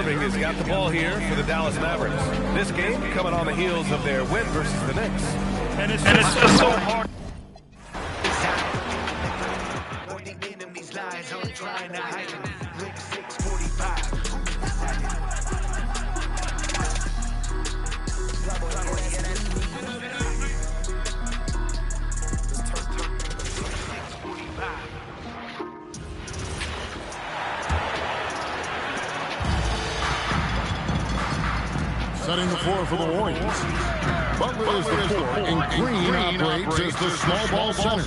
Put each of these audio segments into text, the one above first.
Irving has got the ball here for the Dallas Mavericks. This game coming on the heels of their win versus the Knicks. And it's just so hard. Setting the floor for the Warriors. Butler is the four, and Green operates as the small ball center.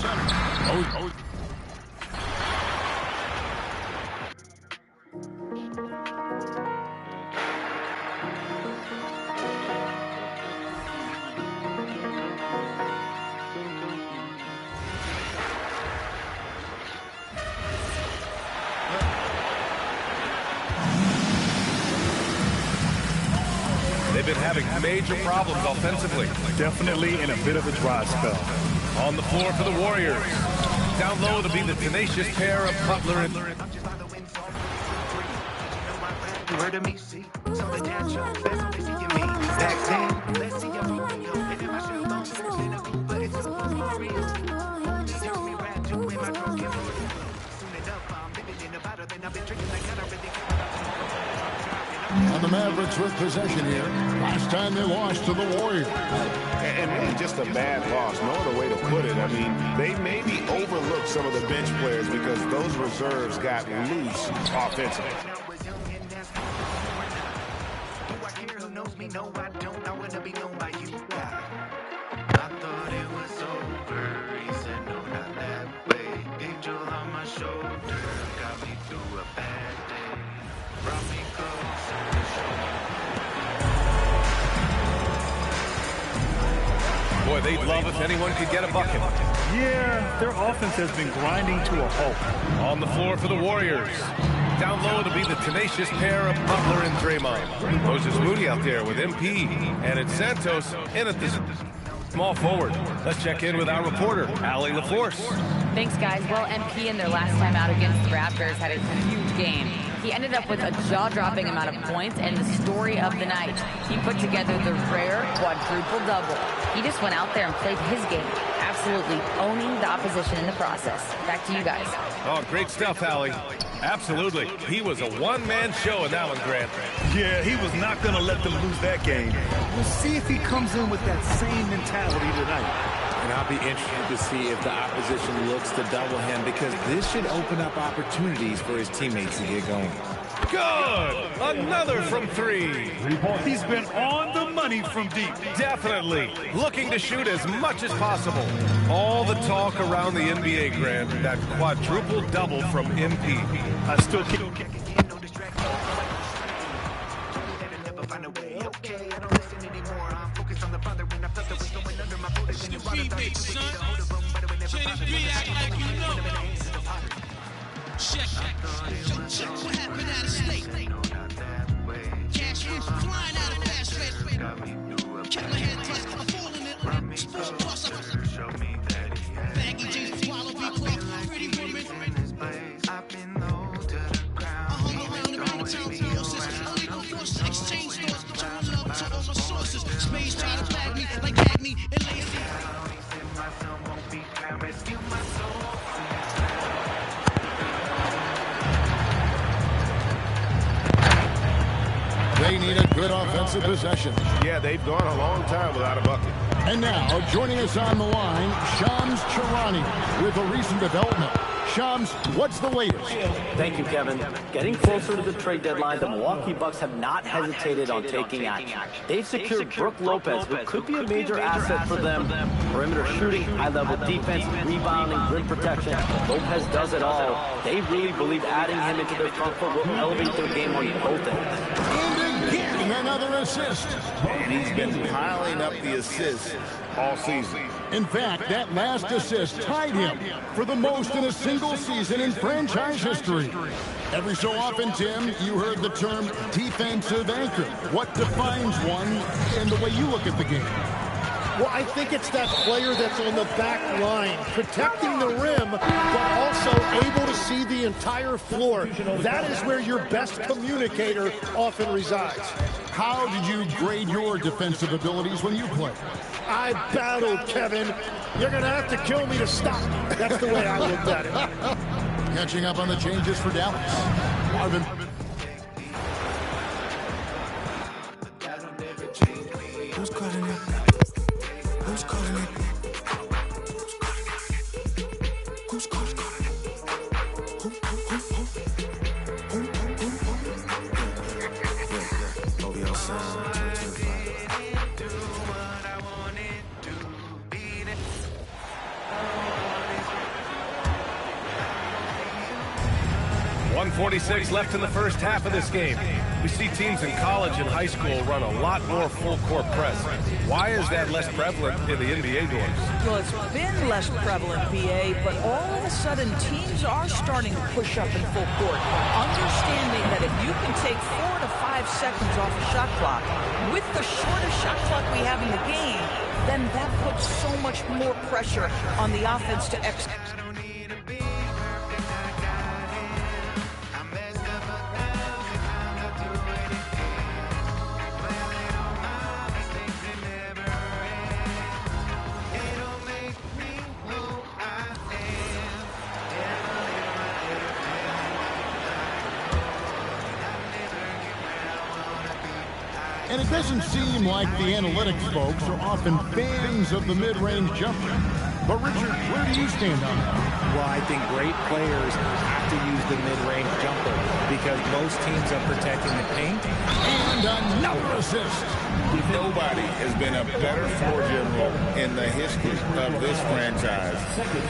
They've been having major problems offensively. Definitely in a bit of a dry spell. On the floor for the Warriors. Down low to be the tenacious pair of Butler and... And the Mavericks with possession here. Last time they lost to the Warriors. And really just a bad loss. No other way to put it. I mean, they maybe overlooked some of the bench players because those reserves got loose offensively. Boy, they'd love if anyone could get a bucket. Yeah, their offense has been grinding to a halt. On the floor for the Warriors. Down low to be the tenacious pair of Butler and Draymond. Moses Moody out there with MP. And it's Santos in at the small forward. Let's check in with our reporter, Allie LaForce. Thanks, guys. Well, MP in their last time out against the Raptors had a huge game. He ended up with a jaw-dropping amount of points, and the story of the night, he put together the rare quadruple-double. He just went out there and played his game, absolutely owning the opposition in the process. Back to you guys. Oh, great stuff, Allie. Absolutely. He was a one-man show in that one, Grant. Yeah, he was not going to let them lose that game. We'll see if he comes in with that same mentality tonight. And I'll be interested to see if the opposition looks to double him, because this should open up opportunities for his teammates to get going. Good! Another from three. He's been on the money from deep. Definitely. Looking to shoot as much as possible. All the talk around the NBA, Grant, that quadruple double from MP. I still can't. Remix, son. Change the beat, act like you know. Check it. Check what happened out of state. Cash in, flying out of fast rate. Kept my head plus, I'm falling in. Sports cross up. Baggy jeans, swallow beat cloth, pretty woman. I hung around the town closest. Only go for exchange stores. Showing love to all my sources. Spades try to bag me like Agni and lazy. They need a good offensive possession. Yeah, they've gone a long time without a bucket. And now, joining us on the line, Shams Charania with a recent development. Shams, what's the latest? Thank you, Kevin. Getting closer to the trade deadline, the Milwaukee Bucks have not hesitated on taking action. They've secured Brook Lopez, who could be a major asset for them. Perimeter shooting, high-level defense, rebounding, rim protection. Lopez does it all. They really believe adding him into their front foot will elevate their game on both ends. And again, another assist. And he's been piling up the assists all season. In fact, that last assist tied him for the most in a single season in franchise history. Every so often, Tim, you heard the term defensive anchor. What defines one in the way you look at the game? Well, I think it's that player that's on the back line, protecting the rim, but also able to see the entire floor. That is where your best communicator often resides. How did you grade your defensive abilities when you played? I battled, Kevin. You're going to have to kill me to stop. That's the way I looked at it. Catching up on the changes for Dallas. Marvin. Who's calling it? Who's calling it? Who's calling it? Who? OVO Sound 1:46 left in the first half of this game. We see teams in college and high school run a lot more full-court press. Why is that less prevalent in the NBA doors? Well, it's been less prevalent, BA, but all of a sudden teams are starting to push up in full court, understanding that if you can take 4 to 5 seconds off the shot clock, with the shortest shot clock we have in the game, then that puts so much more pressure on the offense to execute. And it doesn't seem like the analytics folks are often fans of the mid-range jumper. But Richard, where do you stand on that? Well, I think great players have to use the mid-range jumper because most teams are protecting the paint. And another assist. Nobody has been a better floor general in the history of this franchise.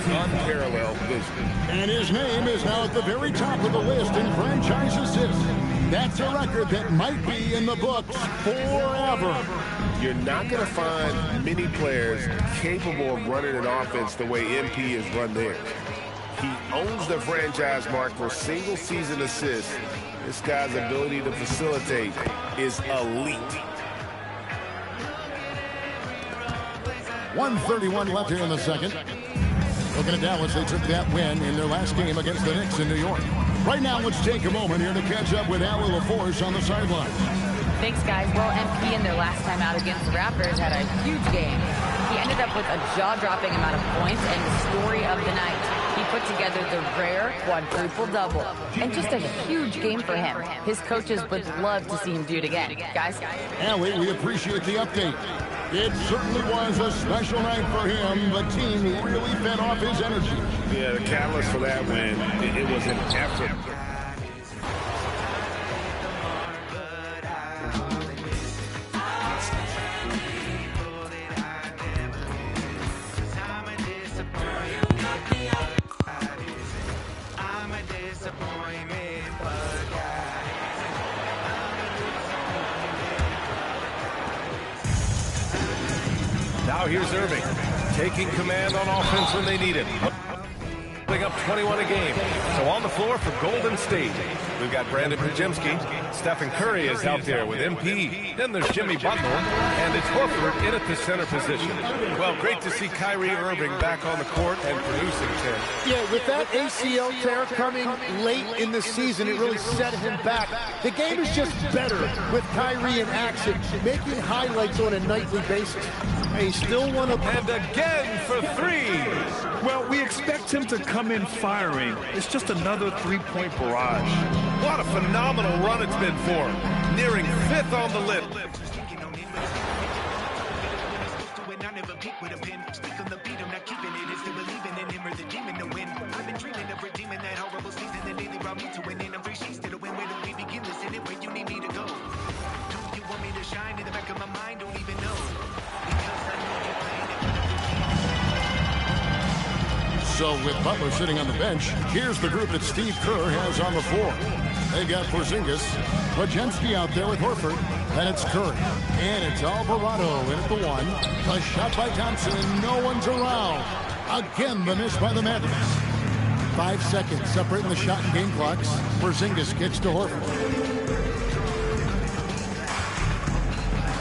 Unparalleled vision. And his name is now at the very top of the list in franchise assists. That's a record that might be in the books forever. You're not going to find many players capable of running an offense the way MP has run theirs. He owns the franchise mark for single-season assists. This guy's ability to facilitate is elite. 1:31 left here in the second. Looking at Dallas, they took that win in their last game against the Knicks in New York. Right now, let's take a moment here to catch up with Allie LaForce on the sideline. Thanks, guys. Well, MP in their last time out against the Raptors had a huge game. He ended up with a jaw-dropping amount of points and the story of the night. He put together the rare quadruple-double. And just a huge game for him. His coaches would love to see him do it again. Guys? Allie, we appreciate the update. It certainly was a special night for him. The team really fed off his energy. Yeah, the catalyst for that win, it was an effort. Now here's Irving, taking command on offense when they need it. Putting up 21 a game. So on the floor for Golden State, we've got Brandon Pajemski. Stephen Curry is out there with MP. Then there's Jimmy Butler, and it's Horford in at the center position. Well, great to see Kyrie Irving back on the court and producing, Tim. Yeah, with that ACL tear coming late in the season, it really set him back. The game is just better with Kyrie in action, making highlights on a nightly basis. He still won a... And again for three. Well, we expect him to come in firing. It's just another three-point barrage. What a phenomenal run it's been for him. Nearing fifth on the list. So with Butler sitting on the bench, here's the group that Steve Kerr has on the floor. They got Porzingis, Pajemski out there with Horford, and it's Curry. And it's Alvarado in at the one. A shot by Thompson, and no one's around. Again, the miss by the Mavericks. 5 seconds separating the shot and game clocks. Porzingis kicks to Horford.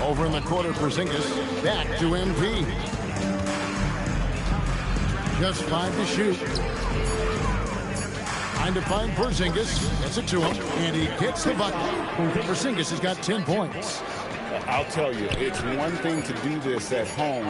Over in the corner, Porzingis. Back to MP. Just 5 to shoot. Trying to find Porzingis. Gets it to him. And he gets the bucket. Porzingis has got 10 points. I'll tell you, it's one thing to do this at home,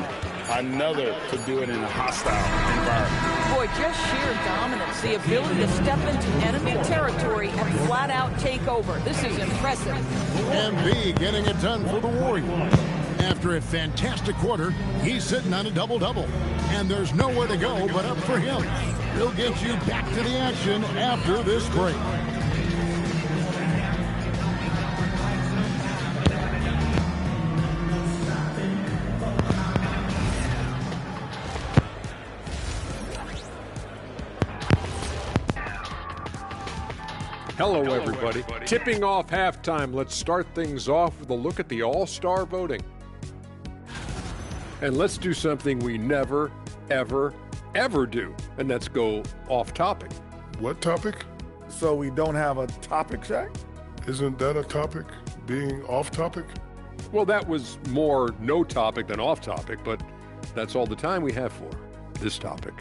another to do it in a hostile environment. Boy, just sheer dominance, the ability to step into enemy territory and flat out take over. This is impressive. MB getting it done for the Warriors. After a fantastic quarter, he's sitting on a double-double. And there's nowhere to go but up for him. We'll get you back to the action after this break. Hello, everybody. Tipping off halftime, let's start things off with a look at the All-Star voting. And let's do something we never, ever, ever do, and that's go off topic. What topic? So we don't have a topic, Shaq? Isn't that a topic, being off topic? Well, that was more no topic than off topic, but that's all the time we have for this topic,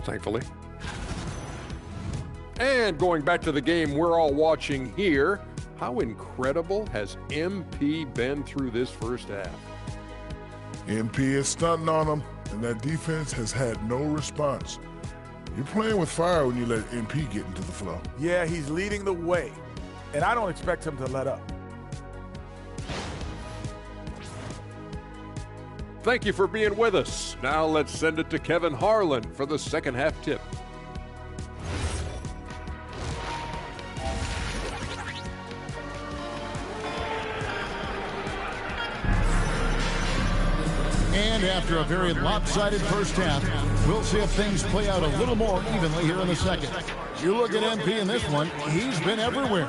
thankfully. And going back to the game we're all watching here, how incredible has MP been through this first half? MP is stunting on him, and that defense has had no response. You're playing with fire when you let MP get into the flow. Yeah, he's leading the way, and I don't expect him to let up. Thank you for being with us. Now let's send it to Kevin Harlan for the second half tip. And after a very lopsided first half, we'll see if things play out a little more evenly here in the second. You look at MP in this one, he's been everywhere.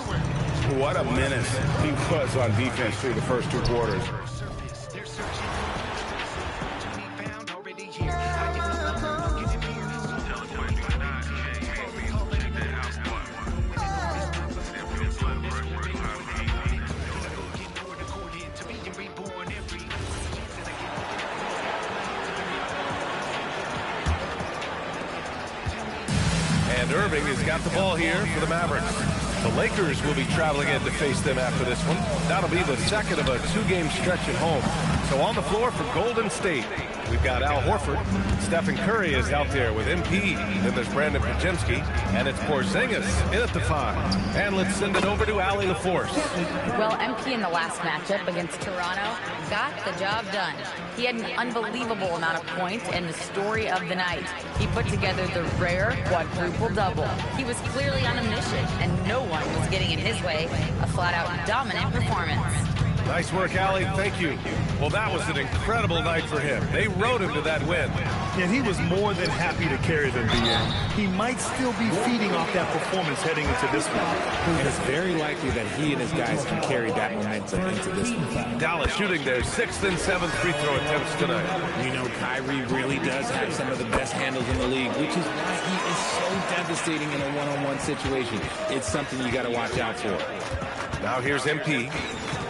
What a menace he was on defense through the first 2 quarters. And Irving has got the ball here for the Mavericks. The Lakers will be traveling in to face them after this one. That'll be the second of a 2-game stretch at home. So on the floor for Golden State, we've got Al Horford. Stephen Curry is out there with MP. Then there's Brandon Podziemski. And it's Porzingis in at the 5. And let's send it over to Allie LaForce. Well, MP in the last matchup against Toronto got the job done. He had an unbelievable amount of points and the story of the night. He put together the rare quadruple-double. He was clearly on a mission, and no one was getting in his way. A flat-out dominant performance. Nice work, Allie. Thank you. Well, that was an incredible night for him. They rode him to that win. And he was more than happy to carry them, BA. He might still be feeding off that performance heading into this one. And it's very likely that he and his guys can carry that momentum into this one. Dallas shooting their 6th and 7th free throw attempts tonight. You know, Kyrie really does have some of the best handles in the league, which is why he is so devastating in a one-on-one situation. It's something you got to watch out for. Now here's MP.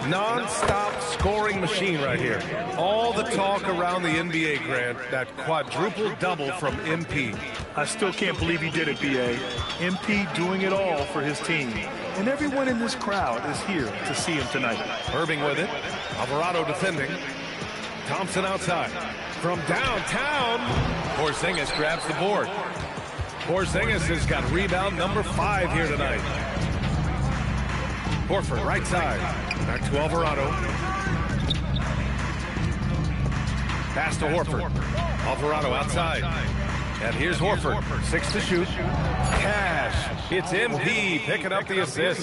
Non-stop scoring machine right here. All the talk around the NBA, Grant, that quadruple-double from MP. I still can't believe he did it, BA. MP doing it all for his team. And everyone in this crowd is here to see him tonight. Irving with it. Alvarado defending. Thompson outside. From downtown, Porzingis grabs the board. Porzingis has got rebound number 5 here tonight. Horford, right side. Back to Alvarado. Pass to Horford. Alvarado outside. And here's Horford. 6 to shoot. Cash. It's MP picking up the assist.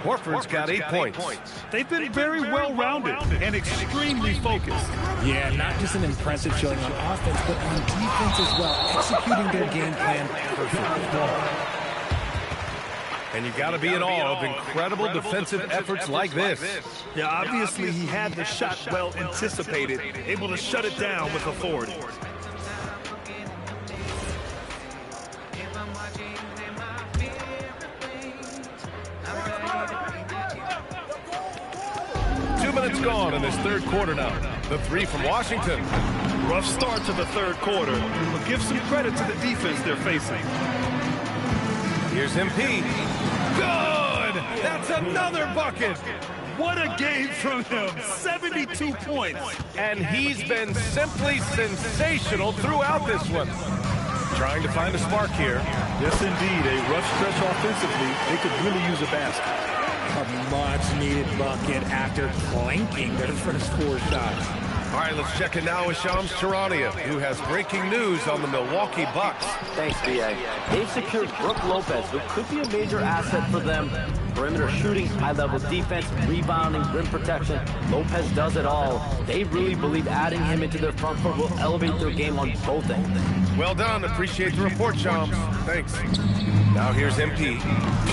Horford's got 8 points. They've been very well-rounded and extremely focused. Yeah, not just an impressive showing on offense, but on defense as well, executing their game plan perfectly. And you got to be in awe of incredible defensive efforts like this. Yeah, obviously he had the shot well anticipated, able to shut it down with authority. minutes gone in this third quarter now. The three from Washington. Rough start to the third quarter, but give some credit to the defense they're facing. Here's MP. Good! That's another bucket! What a game from him. 72 points. And he's been simply sensational throughout this one. Trying to find a spark here. Yes, indeed. A rough stretch offensively. They could really use a basket. A much-needed bucket after clanking their first 4 shots. All right, let's check in now with Shams Charania, who has breaking news on the Milwaukee Bucks. Thanks, B.A. They've secured Brook Lopez, who could be a major asset for them. Perimeter shooting, high-level defense, rebounding, rim protection. Lopez does it all. They really believe adding him into their front court will elevate their game on both ends. Well done. Appreciate the report, Shams. Thanks. Now here's MP.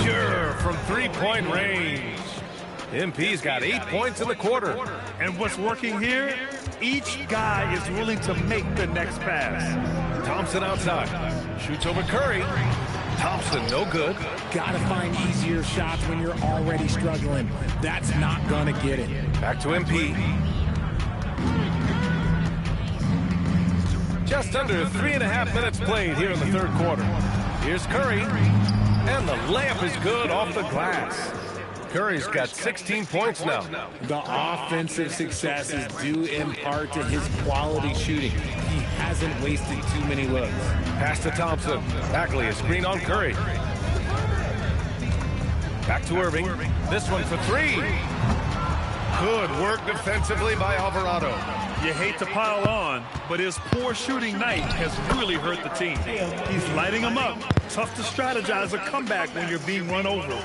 Pure from three-point range. MP's got 8 points in the quarter. And what's working here? Each guy is willing to make the next pass. Thompson outside. Shoots over Curry. Thompson, no good. Gotta find easier shots when you're already struggling. That's not gonna get it. Back to MP. Just under 3.5 minutes played here in the third quarter. Here's Curry. And the layup is good off the glass. Curry's got 16 points now. The offensive success is due in part to his quality shooting. He hasn't wasted too many looks. Pass to Thompson. Bagley, a screen on Curry. Back to Irving. This one for three. Good work defensively by Alvarado. You hate to pile on, but his poor shooting night has really hurt the team. He's lighting them up. Tough to strategize a comeback when you're being run over.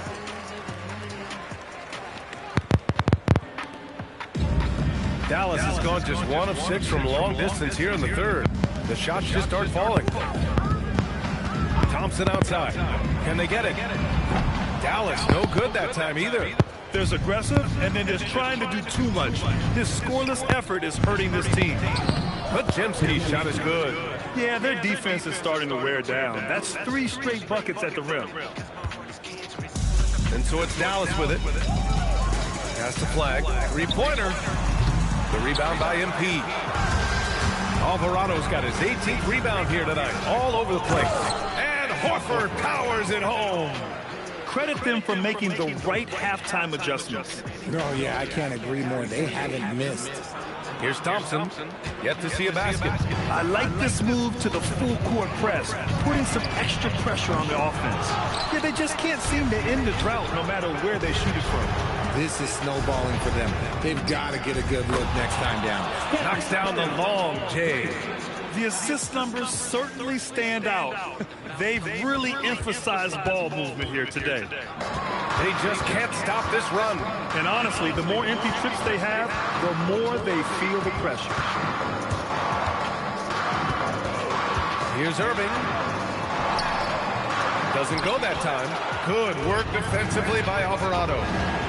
Dallas has gone just 1 of 6 from long distance here in the third. The shots just aren't falling. Thompson outside. Can they get it? Dallas, no good that time either. There's aggressive, and then there's trying to do too much. His scoreless effort is hurting this team. Podziemski's shot is good. Yeah, their defense is starting to wear down. That's 3 straight buckets at the rim. And so it's Dallas with it. Has to flag. Three-pointer. The rebound by MP. Alvarado's got his 18th rebound here tonight. All over the place. And Horford powers it home. Credit them for making the right halftime adjustments. Oh, yeah, I can't agree more. They haven't missed. Here's Thompson. Yet to see a basket. I like this move to the full court press, putting some extra pressure on the offense. Yeah, they just can't seem to end the drought no matter where they shoot it from. This is snowballing for them. They've got to get a good look next time down. Knocks down the long J. The assist numbers certainly stand out. They've really emphasized ball movement here today. They just can't stop this run. And honestly, the more empty trips they have, the more they feel the pressure. Here's Irving. Doesn't go that time. Good work defensively by Alvarado.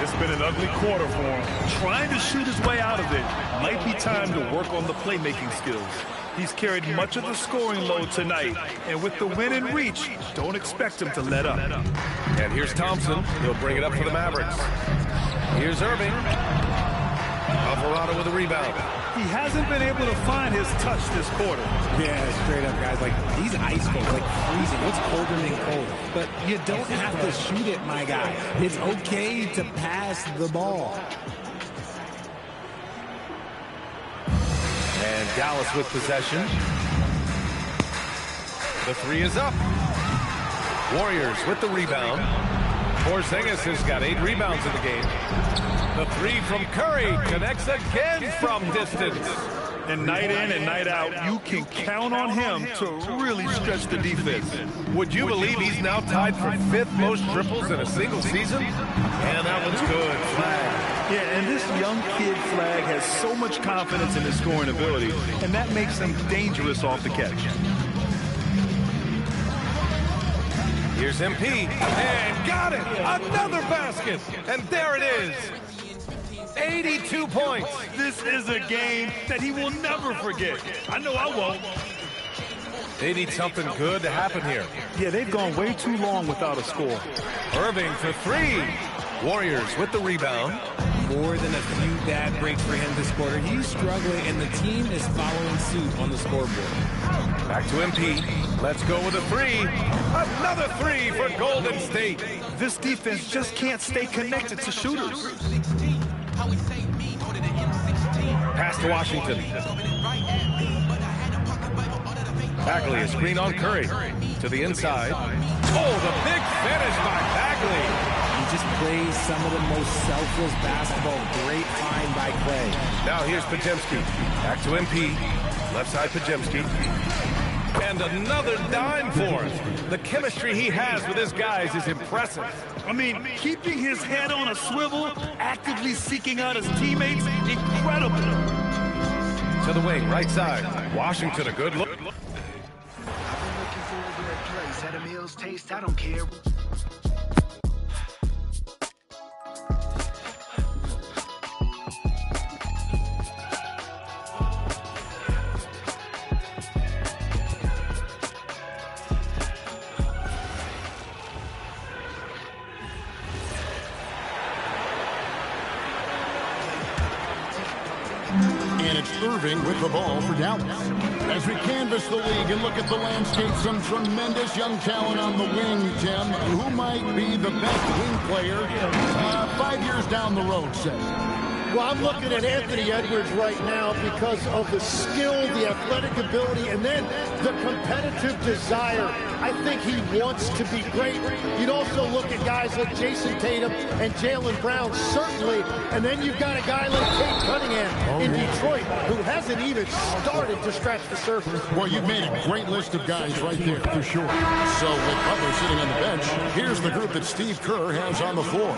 It's been an ugly quarter for him. Trying to shoot his way out of it. Might be time to work on the playmaking skills. He's carried much of the scoring load tonight. And with the win in reach, don't expect him to let up. And here's Thompson. He'll bring it up for the Mavericks. Here's Irving. Alvarado with a rebound. He hasn't been able to find his touch this quarter. Yeah, straight up, guys. Like, these ice cold, like freezing. What's colder than cold? But you don't have to shoot it, my guy. It's okay to pass the ball. And Dallas with possession. The three is up. Warriors with the rebound. Porzingis has got 8 rebounds in the game. The three from Curry connects again from distance. And night in and night out, you can count on him to really stretch the defense. Would you believe he's now tied for 5th most triples in a single season? And that one's good. Flag. Yeah, and this young kid Flag has so much confidence in his scoring ability, and that makes him dangerous off the catch. Here's MP, and got it! Another basket! And there it is! 82 points! This is a game that he will never forget. I know I won't. They need something good to happen here. Yeah, they've gone way too long without a score. Irving for 3. Warriors with the rebound. more than a few bad breaks for him this quarter. He's struggling, and the team is following suit on the scoreboard. Back to MP. Let's go with a three. Another three for Golden State. This defense just can't stay connected to shooters. Pass to Washington. Bagley, a screen on Curry. To the inside. Oh, the big finish by Bagley. He just plays some of the most selfless basketball. Great find by Clay. Now here's Podziemski. Back to MP. Left side Podziemski. And another dime for him. The chemistry he has with his guys is impressive. I mean, keeping his head on a swivel, actively seeking out his teammates, incredible. To the wing, right side. Washington, a good look. At a meal's taste, I don't care. And it's Irving with the ball for Dallas. As we canvass the league and look at the landscape, some tremendous young talent on the wing, Tim. Who might be the best wing player 5 years down the road, say? Well, I'm looking at Anthony Edwards right now because of the skill, the athletic ability, and then the competitive desire. I think he wants to be great. You'd also look at guys like Jason Tatum and Jaylen Brown, certainly. And then you've got a guy like Cade Cunningham in Detroit who hasn't even started to scratch the surface. Well, you've made a great list of guys right there, for sure. So with Butler sitting on the bench, here's the group that Steve Kerr has on the floor.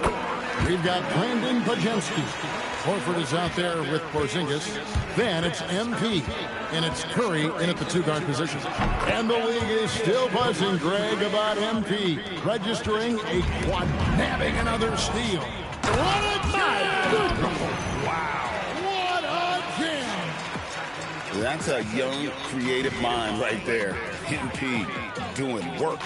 We've got Brandon Podziemski. Horford is out there with Porzingis. Then it's MP. And it's Curry in at the two-guard position. And the league is still buzzing, Greg, about MP. Registering a quad, nabbing another steal. What a goodness! Wow. What a jam! That's a young, creative mind right there. MP doing work.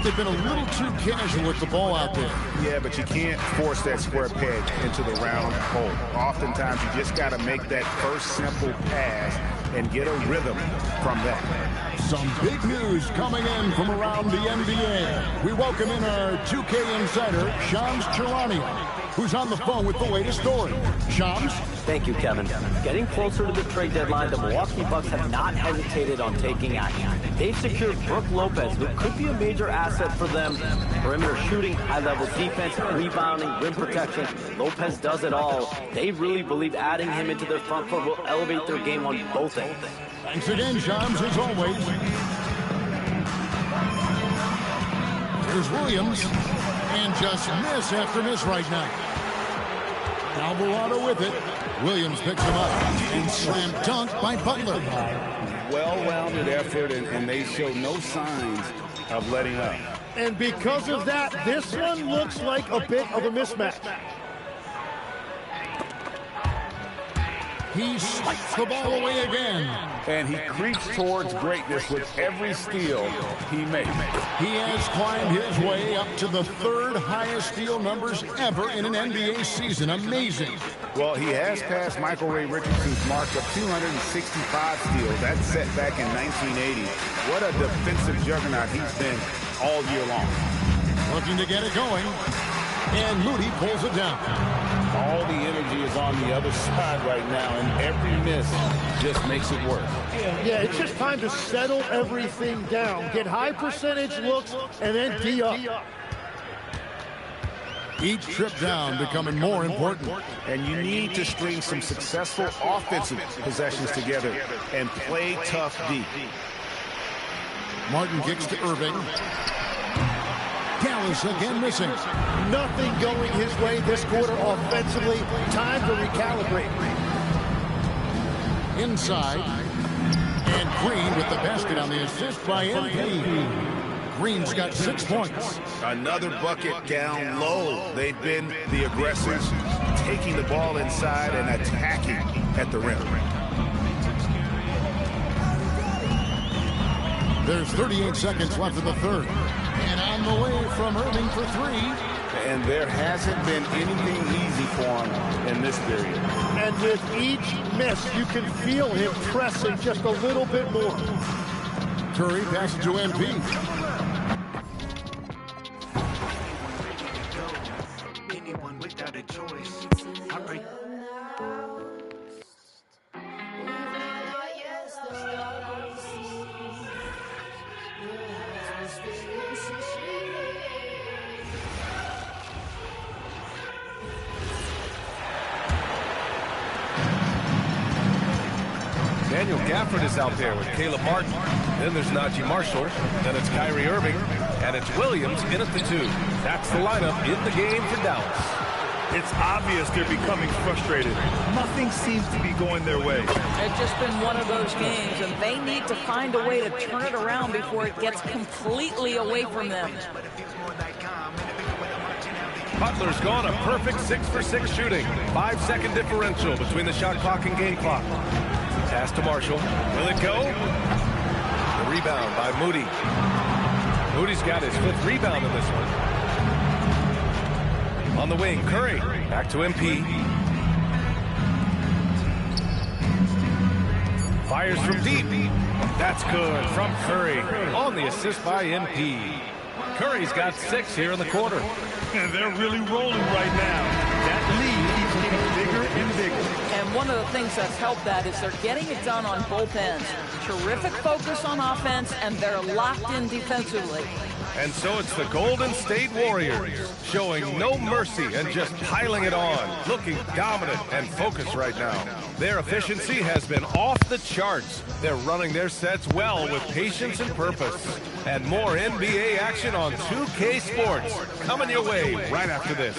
They've been a little too casual with the ball out there. Yeah, but you can't force that square peg into the round hole. Oftentimes, you just got to make that first simple pass and get a rhythm from that. Some big news coming in from around the NBA. We welcome in our 2K insider, Shams Charania, who's on the phone with the latest story. Shams? Thank you, Kevin. Getting closer to the trade deadline, the Milwaukee Bucks have not hesitated on taking action. They've secured Brook Lopez, who could be a major asset for them. Perimeter shooting, high-level defense, rebounding, rim protection. Lopez does it all. They really believe adding him into their front court will elevate their game on both ends. Thanks again, Shams, as always. Here's Williams. And just miss after miss right now. Alvarado with it. Williams picks him up. And slam dunk by Butler. Well-rounded effort, and they show no signs of letting up. And because of that, this one looks like a bit of a mismatch. He swipes the ball away again. And he creeps towards greatness with every steal he makes. He has climbed his way up to the third highest steal numbers ever in an NBA season. Amazing. Well, he has passed Michael Ray Richardson's mark of 265 steals. That's set back in 1980. What a defensive juggernaut he's been all year long. Looking to get it going. And Moody pulls it down. All the energy is on the other side right now, and every miss just makes it worse. Yeah, it's just time to settle everything down. Get high percentage looks, and then D up. Each trip down becoming more important. And you need to string some successful offensive possessions together and play tough deep. Martin kicks to Irving. Dallas again missing. Nothing going his way this quarter offensively. Time to recalibrate. Inside. And Green with the basket on the assist by MP. Green's got 6 points. Another bucket down low. They've been the aggressors, taking the ball inside and attacking at the rim. There's 38 seconds left in the third. And on the way from Irving for three, and there hasn't been anything easy for him in this period. And with each miss, you can feel him pressing just a little bit more. Curry passes to MP. Anyone without a choice. I break. Daniel Gafford is out there with Caleb Martin. Then there's Najee Marshall. Then it's Kyrie Irving. And it's Williams in at the 2. That's the lineup in the game for Dallas. It's obvious they're becoming frustrated. Nothing seems to be going their way. It's just been one of those games, and they need to find a way to turn it around before it gets completely away from them. Butler's gone a perfect 6 for 6 shooting. 5-second differential between the shot clock and game clock. Pass to Marshall. Will it go? The rebound by Moody. Moody's got his 5th rebound in this one. On the wing, Curry. Back to MP. Fires from deep. That's good from Curry. On the assist by MP. Curry's got 6 here in the quarter. And they're really rolling right now. That lead keeps getting bigger and bigger. And one of the things that's helped that is they're getting it done on both ends. Terrific focus on offense, and they're locked in defensively. And so it's the Golden State Warriors showing no mercy and just piling it on, looking dominant and focused right now. Their efficiency has been off the charts. They're running their sets well with patience and purpose. And more NBA action on 2K Sports coming your way right after this.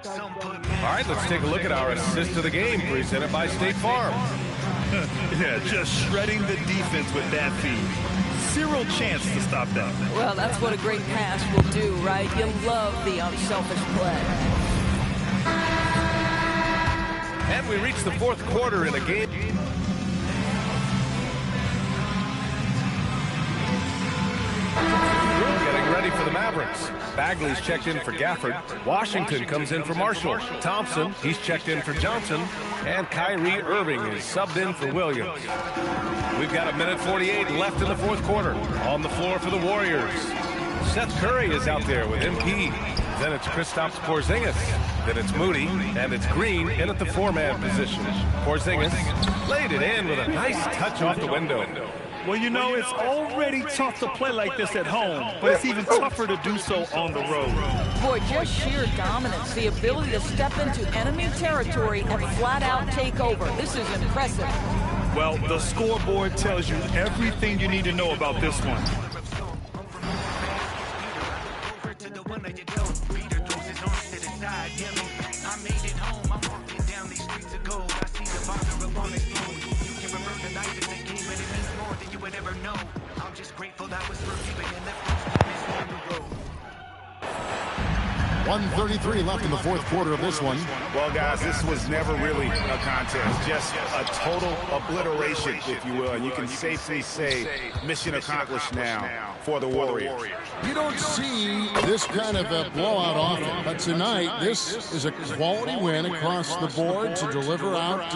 All right, let's take a look at our assist of the game presented by State Farm. Yeah, just shredding the defense with that feed. Zero chance to stop that. Well, that's what a great pass will do, right? You love the unselfish play. And we reach the 4th quarter in a game. Getting ready for the Mavericks. Bagley's checked in for Gafford. Washington comes in for Marshall. Thompson, he's checked in for Johnson. And Kyrie Irving is subbed in for Williams. We've got 1:48 left in the 4th quarter. On the floor for the Warriors. Seth Curry is out there with MP. Then it's Kristaps Porzingis. Then it's Moody. And it's Green in at the 4-man position. Porzingis laid it in with a nice touch off the window. Well, you know, it's already tough to play like this at home, but it's even tougher to do so on the road. Boy, just sheer dominance, the ability to step into enemy territory and flat out take over. This is impressive. Well, the scoreboard tells you everything you need to know about this one. I'm just grateful that was forgiven and left 1:33 left in the 4th quarter of this one. Well, guys, this was never really a contest. Just a total obliteration, if you will. And you can safely say mission accomplished now for the Warriors. You don't see this kind of a blowout often, but tonight this is a quality win across the board to deliver out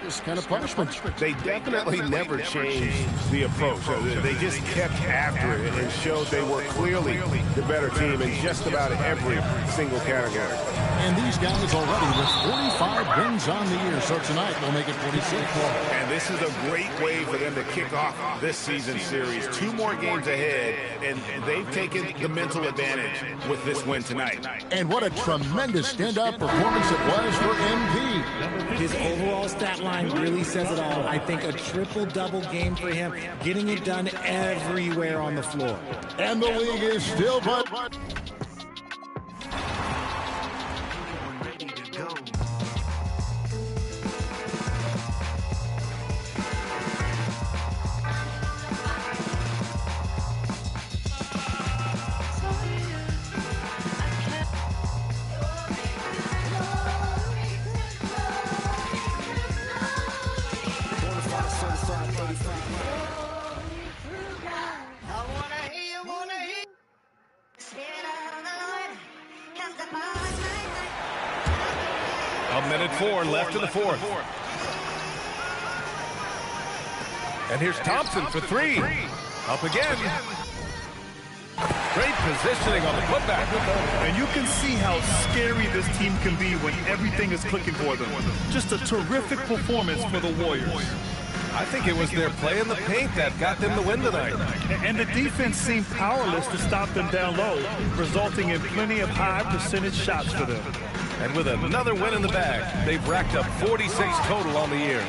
this kind of punishment. They definitely never changed the approach. They just kept after it and showed they were clearly the better team in just about every single category. And these guys already with 45 wins on the year, so tonight they'll make it 46. And this is a great way for them to kick off this season series. 2 more games ahead, and they've taken the mental advantage with this win tonight. And what a tremendous stand-up performance it was for MP. His overall stat line really says it all. I think a triple-double game for him, getting it done everywhere on the floor. And the league is still but 4 left in the fourth. And here's Thompson for 3. Up again. Great positioning on the putback. And you can see how scary this team can be when everything is clicking for them. Just a terrific performance for the Warriors. I think it was their play in the paint that got them the win tonight. And the defense seemed powerless to stop them down low, resulting in plenty of high percentage shots for them. And with another win in the bag, they've racked up 46 total on the year.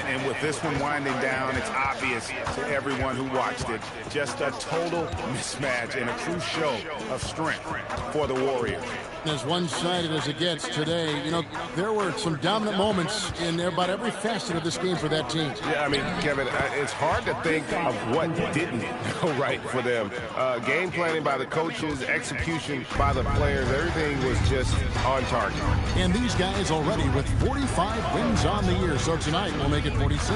And with this one winding down, it's obvious to everyone who watched it. Just a total mismatch and a true show of strength for the Warriors. As one-sided as it gets today, you know, there were some dominant moments in about every facet of this game for that team. Yeah, I mean, Kevin, it's hard to think of what didn't go right for them. Game planning by the coaches, execution by the players, everything was just on target. And these guys already with 45 wins on the year, so tonight we'll make it 46.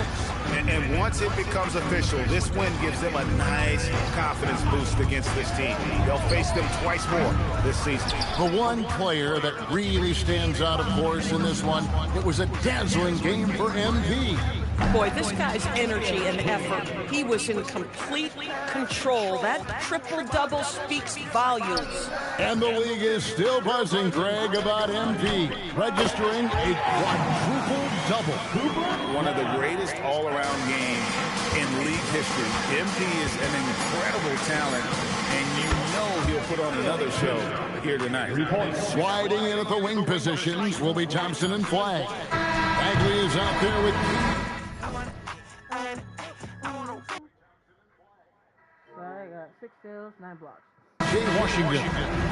And once it becomes official, this win gives them a nice confidence boost against this team. They'll face them twice more this season. The one player that really stands out, of course, in this one, it was a dazzling game for MP. Boy, this guy's energy and effort, he was in complete control. That triple-double speaks volumes. And the league is still buzzing, Greg, about MP, registering a quadruple-double. One of the greatest all-around games in league history. MP is an incredible talent, and you know he'll put on another show here tonight. Sliding in at the wing positions will be Thompson and Flagg. Bagley is out there with... I got 6 steals, 9 blocks. Jay Washington,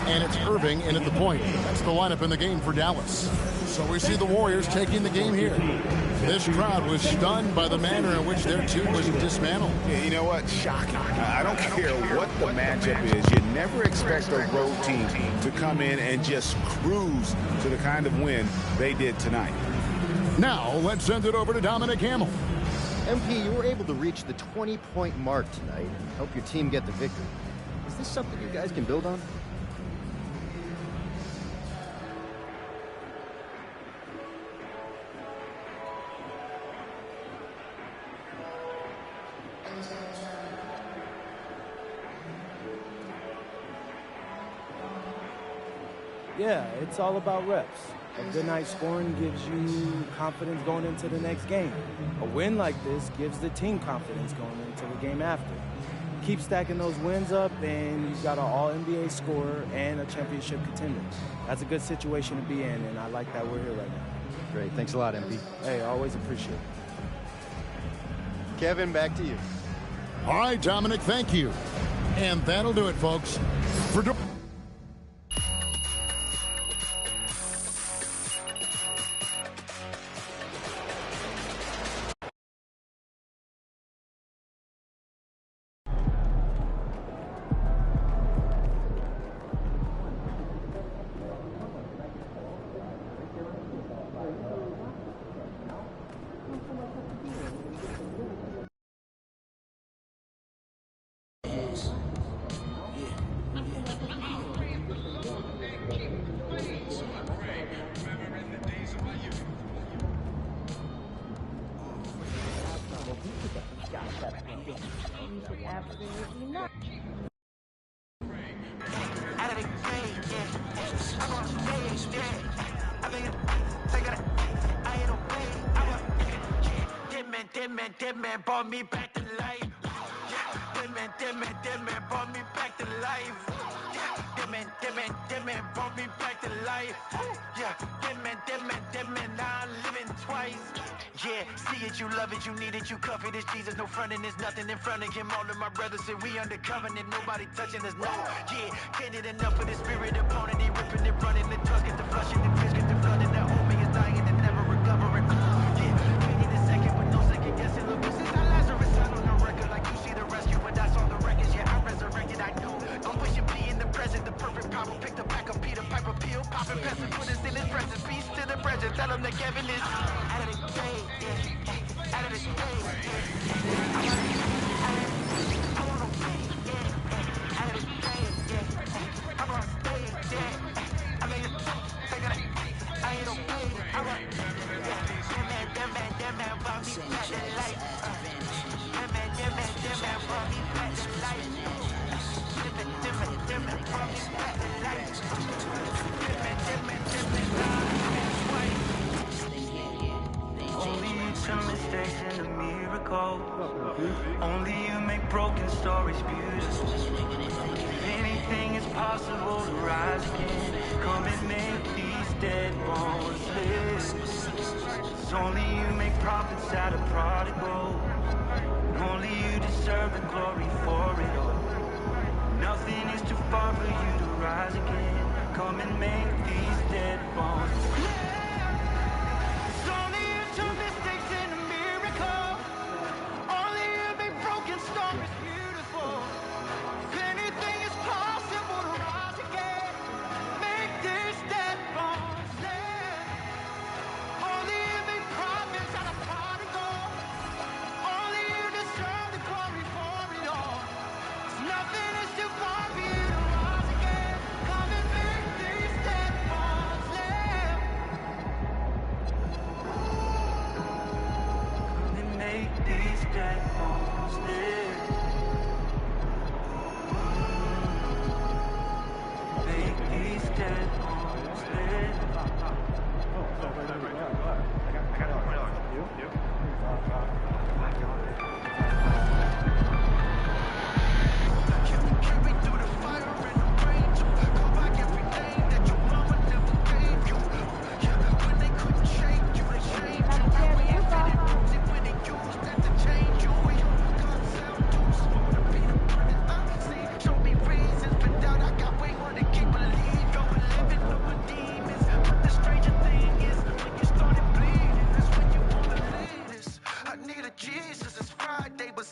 and it's Irving in at the point. That's the lineup in the game for Dallas. So we see the Warriors taking the game here. This crowd was stunned by the manner in which their team was dismantled. Yeah, you know what? Shocking. I don't care what the matchup is. You never expect a road team to come in and just cruise to the kind of win they did tonight. Now, let's send it over to Dominic Hamill. MP, you were able to reach the 20-point mark tonight and help your team get the victory. Is this something you guys can build on? Yeah, it's all about reps. A good night scoring gives you confidence going into the next game. A win like this gives the team confidence going into the game after. Keep stacking those wins up, and you've got an all-NBA scorer and a championship contender. That's a good situation to be in, and I like that we're here right now. Great. Thanks a lot, MP. Hey, always appreciate it. Kevin, back to you. All right, Dominic, thank you. And that'll do it, folks. For Dead man brought me back to life. Dead man brought me back to life. That man brought me back to life. Yeah, that man, now I'm living twice. Yeah, see it, you love it, you need it, you cuff it. It's Jesus, no frontin', there's nothing in front of him. All of my brothers say we under covenant, nobody touching us, no. Yeah, can't get enough of the spirit upon it. He ripping it, running, the tusk, get the flushing, the fish, get the flooding. The homie is dying and never recovering. Yeah, can't need a second, but no second guessing. Look, this is how Lazarus son on the record. Like you see the rescue, but that's on the records. Yeah, I resurrected, I do. Don't push and be in the present, the perfect power. Pick the back up, Peter Piper, peel, popping peasant, put us in his presence. Peace to the present, tell him that Kevin is out of the day, yeah, out of the day, yeah. I'm on the way, yeah, out of the day, yeah. I'm on stage, yeah. I made it, I ain't okay, I'm on, yeah. That man brought me back to life. That man brought me back to life. That man brought me back to life. Only you turn mistakes into miracles. Only you make broken stories beautiful. If anything is possible to rise again, come and make these dead bones live. It's only you make prophets out of prodigals. Only you deserve the glory for it all. Nothing is too far for you to rise again. Come and make these dead bones. It's only you turn mistakes into miracles. Only you make broken stories beautiful. If anything is possible to rise again, make these dead bones live. Only you make prophets out of prodigals. Only you deserve the glory for it all. Nothing is too far for you to rise again. Come and make these dead bones live. Come and make these dead bones live. Make these dead bones live. Jesus, it's Friday, but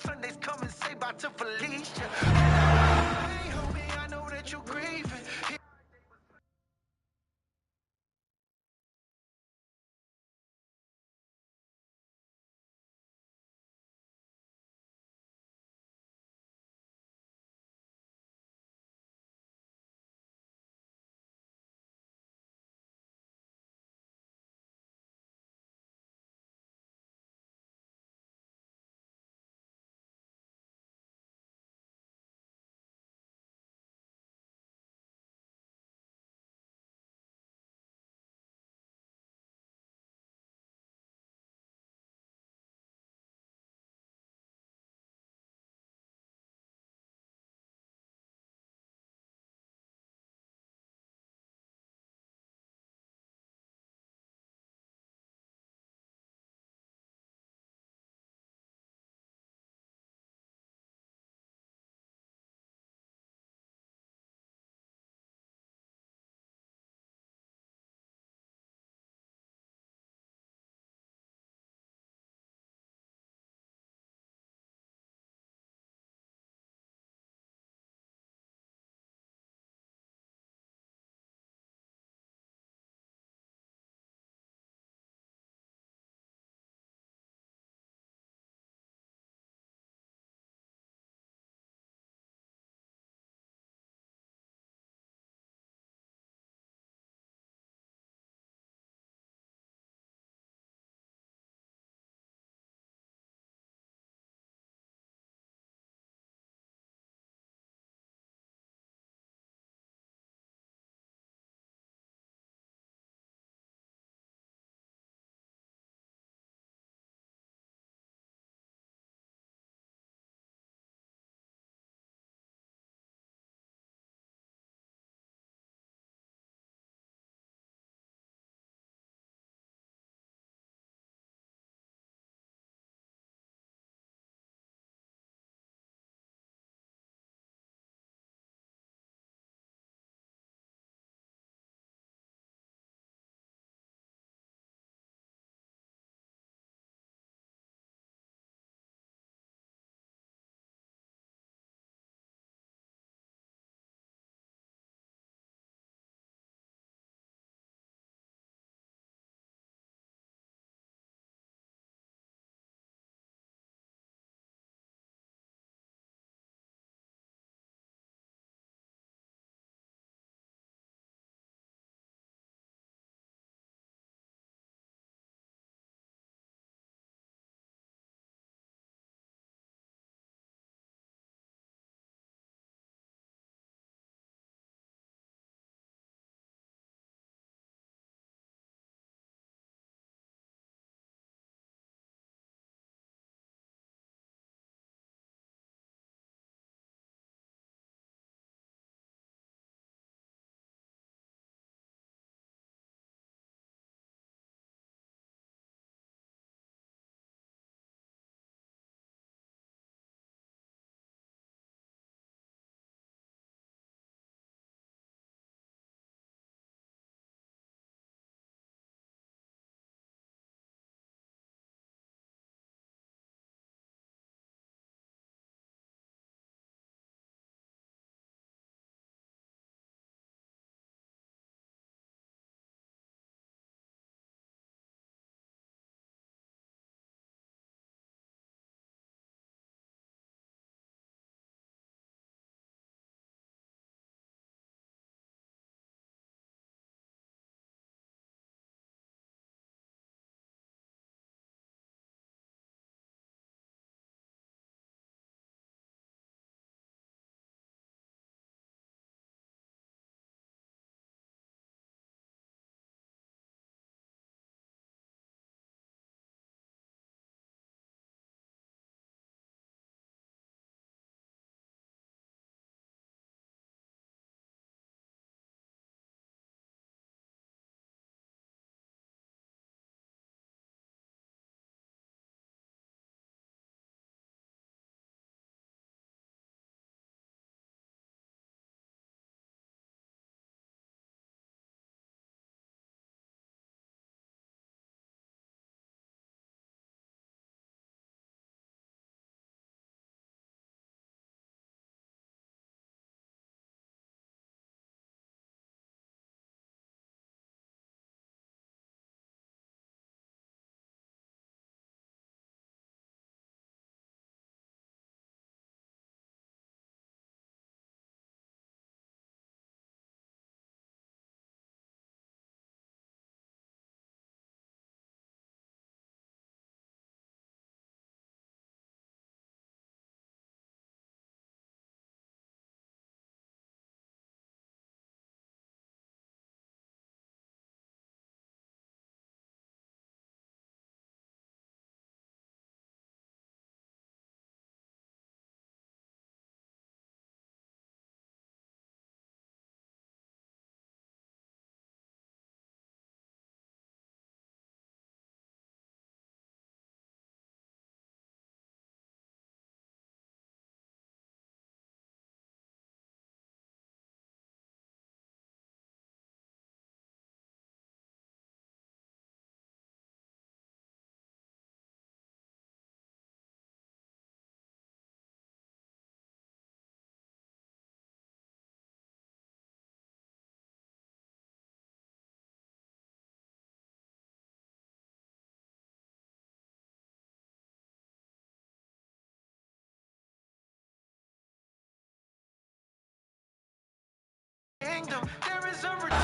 kingdom. There is a redeemer.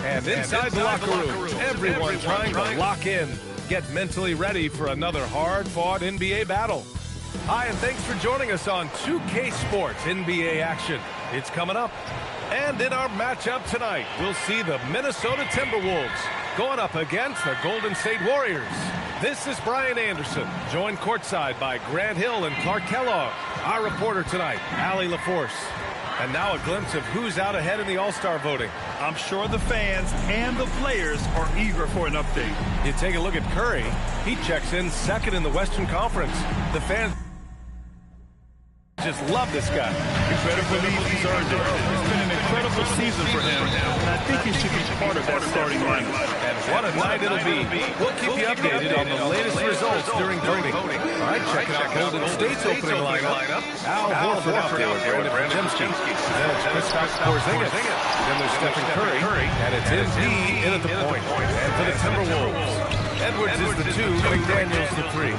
And inside the locker room, everyone trying to lock in, get mentally ready for another hard-fought NBA battle. Hi, and thanks for joining us on 2K Sports NBA action. It's coming up. And in our matchup tonight, we'll see the Minnesota Timberwolves going up against the Golden State Warriors. This is Brian Anderson, joined courtside by Grant Hill and Clark Kellogg. Our reporter tonight, Allie LaForce. And now a glimpse of who's out ahead in the All-Star voting. I'm sure the fans and the players are eager for an update. You take a look at Curry. He checks in second in the Western Conference. The fans just love this guy. You better believe he's earned it. It's been an incredible season for him, and I think he should be part of that starting lineup. And what a night it'll be. We'll keep you updated on the latest results during voting. All right, checking out Golden State's opening lineup. Al Horford out there with Brandon Podziemski. Then it's Kristaps Porzingis. Then there's Stephen Curry. And it's Embiid in at the point. And for the Timberwolves, Edwards is the 2, McDaniels the 3.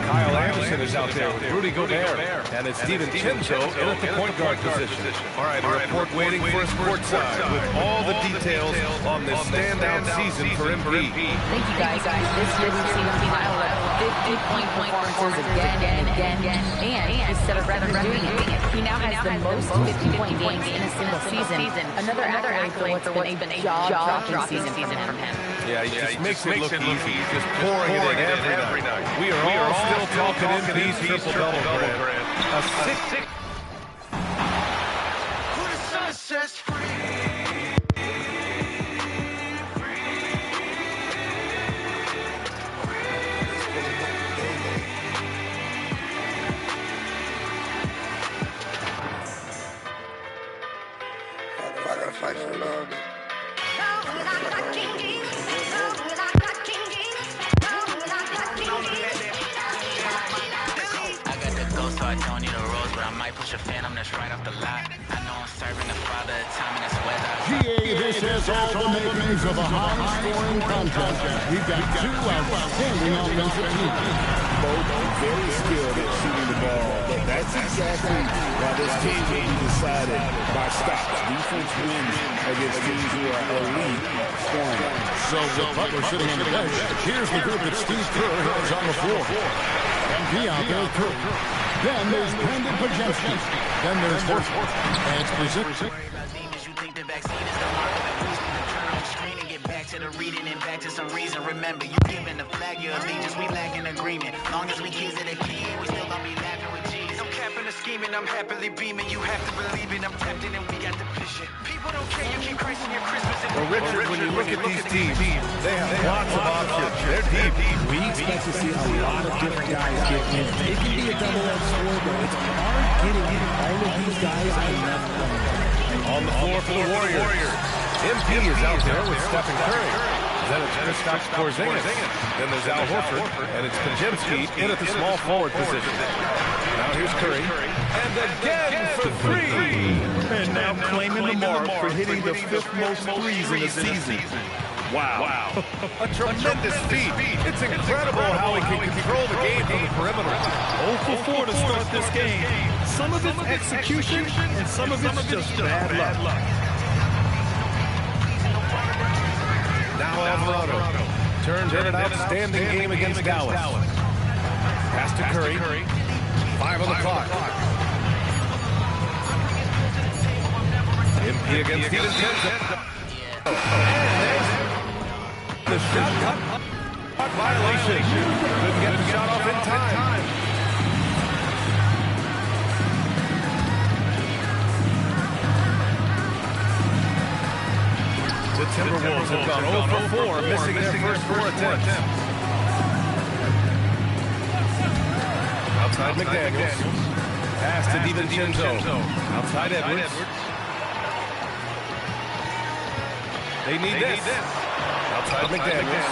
Kyle Anderson is out there with Rudy Gobert. And it's Steven Chinzo in at the point guard position. All right, a report waiting for us courtside with all the details on this standout season for Embiid. Thank you, guys. This year we've seen him pile up 50-point performances again and again, and he set a record doing it. He now has the most 50-point games in a single season. Another accolade for what's been a jaw-dropping season from him. Yeah, he just makes it look easy. Just pouring it in every night. We are all still talking Embiid's triple-double, Grant. A six. Who the sun sets free. I gotta fight for love. So I don't need a rose, but I might push a phantom that's right off the lot. I know I'm serving the father of time in this weather. GA, this has all the makings of a high-scoring contest. We've got two outstanding offensive teams. Both very skilled at shooting the ball, but that's exactly why this team will be decided by stops. Defense wins against teams who are elite scoring. So with Butler sitting on the bench, here's the group that Steve Kerr has on the floor. MB out there, Curry. Then there's Brandon Podziemski. Then there's Horford. And it's Porzingis. You think the vaccine is the mark of the beast? Turn on the screen and get back to the reading and back to some reason. Remember, you giving the flag your allegiance. We lack an agreement. Long as we kids at a key, we still gonna be laughing with Jesus. I'm capping the scheming, I'm happily beaming. You have to believe it, I'm tempted and we got the vision. People don't care, you keep Christ in your Christmas. Well, Richard, when you look at these teams, they have lots of options. They're deep. We expect to see a lot of different guys get in. It can be a double-edged sword, but it's hard getting all of these guys enough playing. On the floor for the Warriors, MP is out there with Stephen Curry. Then it's Kristaps Porzingis. Then there's Al Horford, and it's Podziemski in at the small forward position. Now here's Curry, and again for three. And now claiming the mark for hitting the 5th most threes in the season. Wow. A tremendous feat. It's incredible how he can control the game from the perimeter. 0 for 4 to start this game. Some of it's execution, and some of it's just bad luck. Now Alvarado turns in an outstanding game against Dallas. Pass to Curry. 5 on the clock. MP against Steven Chinzo. The shot violation. Couldn't get the shot off in time. Bulls have gone 0 for 4, missing their first 4 attempts. Outside McDaniels. Pass to DiVincenzo. Outside Edwards. They need this. Outside McDaniels.